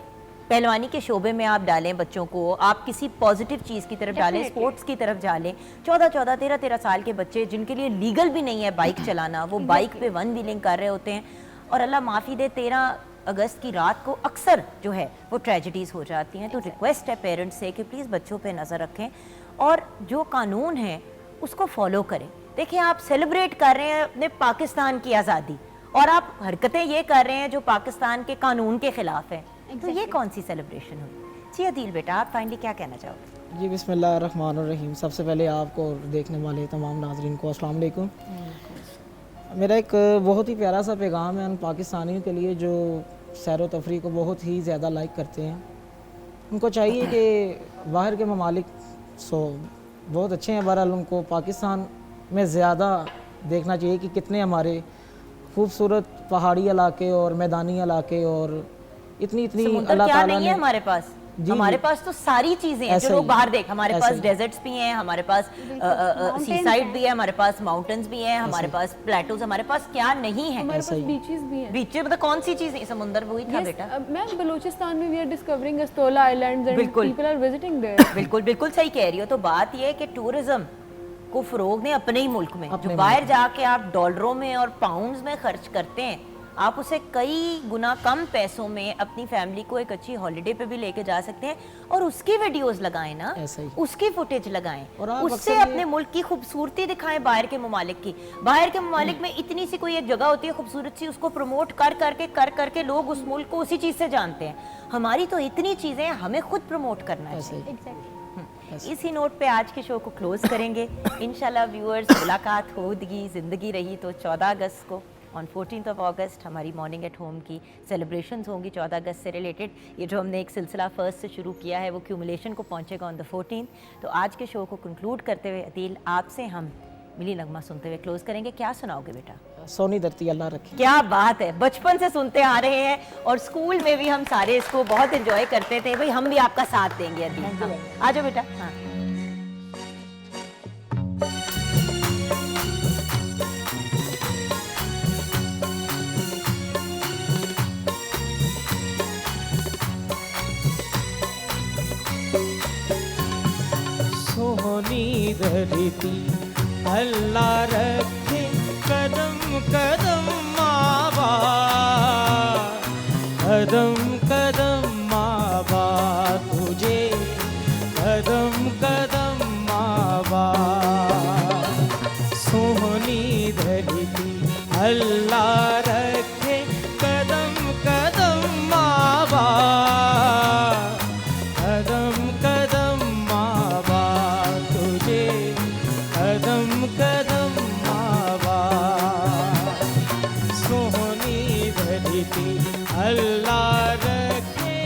पहलवानी के शोबे में आप डालें बच्चों को, आप किसी पॉजिटिव चीज़ की तरफ डालें, स्पोर्ट्स की तरफ डालें। 14-14, 13-13 साल के बच्चे जिनके लिए लीगल भी नहीं है बाइक चलाना, वो बाइक पे वन व्हीलिंग कर रहे होते हैं और अल्लाह माफ़ी दे 13 अगस्त की रात को अक्सर जो है वो ट्रेजिडीज़ हो जाती हैं। तो रिक्वेस्ट है पेरेंट्स से कि प्लीज़ बच्चों पे नज़र रखें और जो कानून है उसको फॉलो करें। देखिए, आप सेलिब्रेट कर रहे हैं अपने पाकिस्तान की आज़ादी और आप हरकतें ये कर रहे हैं जो पाकिस्तान के कानून के ख़िलाफ़ है, तो ये कौन सी सेलिब्रेशन हुई? जी अदील बेटा, आप फाइनली क्या कहना चाहोगे? जी बिस्मिल्लाहिर्रहमानिर्रहीम। सबसे पहले आपको और देखने वाले तमाम नाज़रीन को अस्सलाम वालेकुम। मेरा एक बहुत ही प्यारा सा पैगाम है उन पाकिस्तानियों के लिए जो सैर व तफरी को बहुत ही ज़्यादा लाइक करते हैं। उनको चाहिए कि बाहर के ममालिक बहुत अच्छे हैं, बहरहाल उनको पाकिस्तान में ज़्यादा देखना चाहिए कि कितने हमारे खूबसूरत पहाड़ी इलाके और मैदानी इलाके और इतनी समुंदर अल्लाह क्या ताला नहीं है ने हमारे पास। जी, हमारे जी। पास तो सारी चीजें हैं जो ऐसा लोग ही। बाहर देख, हमारे ऐसा पास ही। डेजर्ट्स भी हैं, हमारे पास सी साइड भी है, हमारे पास माउंटेन्स भी हैं, हमारे पास प्लेटोज, हमारे पास क्या नहीं है? हमारे पास बीचेस भी हैं। बीच मतलब कौन सी चीज नहीं? समुंदर वही था बेटा। मैम, बलूचिस्तान में we are discovering Astola islands and बिल्कुल। People are visiting there. बिल्कुल बिल्कुल सही कह रही हो। तो बात यह है कि टूरिज्म को फरोग ने अपने ही मुल्क में, जो बाहर जाके आप डॉलरों में और पाउंड्स में खर्च करते हैं, आप उसे कई गुना कम पैसों में अपनी फैमिली को एक अच्छी हॉलिडे पे भी लेके जा सकते हैं और उसकी वीडियोस लगाएं ना, ऐसा ही। उसकी फुटेज लगाएं और आप उससे अक्सर अपने मुल्क की खूबसूरती दिखाएं बाहर के ममालिक की। बाहर के ममालिक में इतनी सी कोई एक जगह होती है खूबसूरत सी, उसको प्रमोट कर करके लोग उस मुल्क को उसी चीज़ से जानते हैं। हमारी तो इतनी चीज़ें हैं, हमें खुद प्रमोट करना है। इसी नोट पे आज के शो को क्लोज करेंगे। इंशाल्लाह व्यूअर्स, मुलाकात होगी, ज़िंदगी रही तो 14 अगस्त को ऑन 14 अगस्त हमारी मॉर्निंग एट होम की सेलिब्रेशंस होंगी 14 अगस्त से रिलेटेड। ये जो हमने एक सिलसिला फर्स्ट से शुरू किया है वो क्यूमुलेशन को पहुंचेगा ऑन द 14th। तो आज के शो को कंक्लूड करते हुए अदील, आपसे हम मिली नगमा सुनते हुए क्लोज करेंगे। क्या सुनाओगे बेटा? सोनी धरती अल्लाह रखे। क्या बात है, बचपन से सुनते आ रहे हैं और स्कूल में भी हम सारे इसको बहुत एंजॉय करते थे। भाई हम भी आपका साथ देंगे अदील। आ जाओ बेटा। हाँ, सोनी धरती अल्लाह रखे कदम कदम मावा, कदम कदम मावा तुझे, कदम कदम मावा। सोनी धरती अल्लाह रखे कदम कदम मावा, कदम कदम मावा तुझे, कदम कदम मावा। सोनी धरती अल्लाह रखे।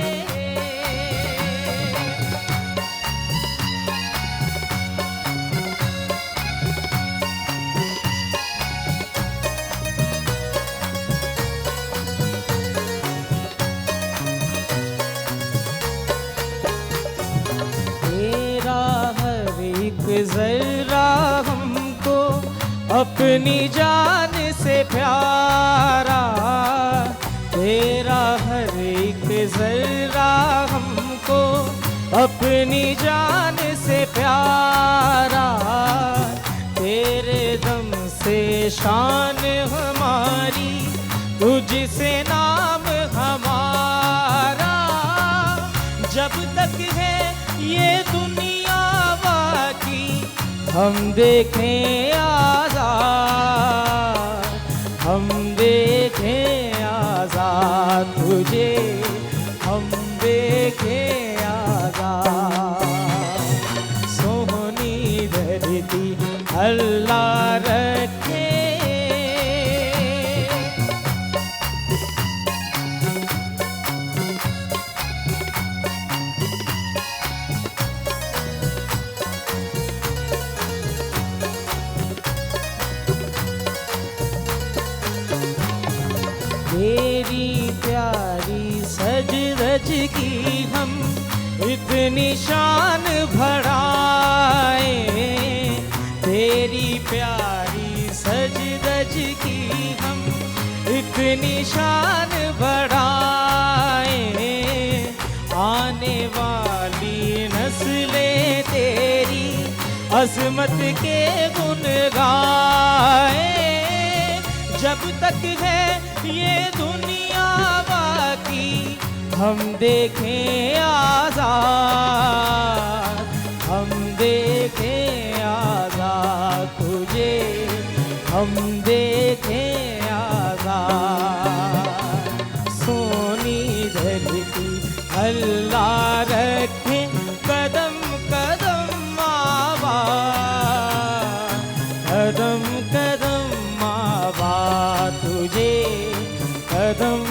तेरा हर एक जरा हमको अपनी जान से प्यारा, तेरा हर एक जरा हमको अपनी जान से प्यारा, तेरे दम से शान हमारी, तुझसे नाम हमारा। जब तक है ये दुनिया बाकी, हम देखें आज़ाद, हम देखें आज़ाद तुझे, हम देखें आज़ाद। सोहनी धरती अल्लाह रखे, तेरी प्यारी सज रज की हम इतनी शान बढ़ाए, तेरी प्यारी सज रज की हम इतनी शान बढ़ाए। आने वाली नस्लें तेरी अज़मत के गुन गाए। जब तक है ये दुनिया बाकी, हम देखें आज़ाद, हम देखें आज़ाद तुझे, हम देखें आज़ाद। सोनी धरती अल्लाह रखे, कदम कदम आबाद, कदम कदम आबाद तुझे, कदम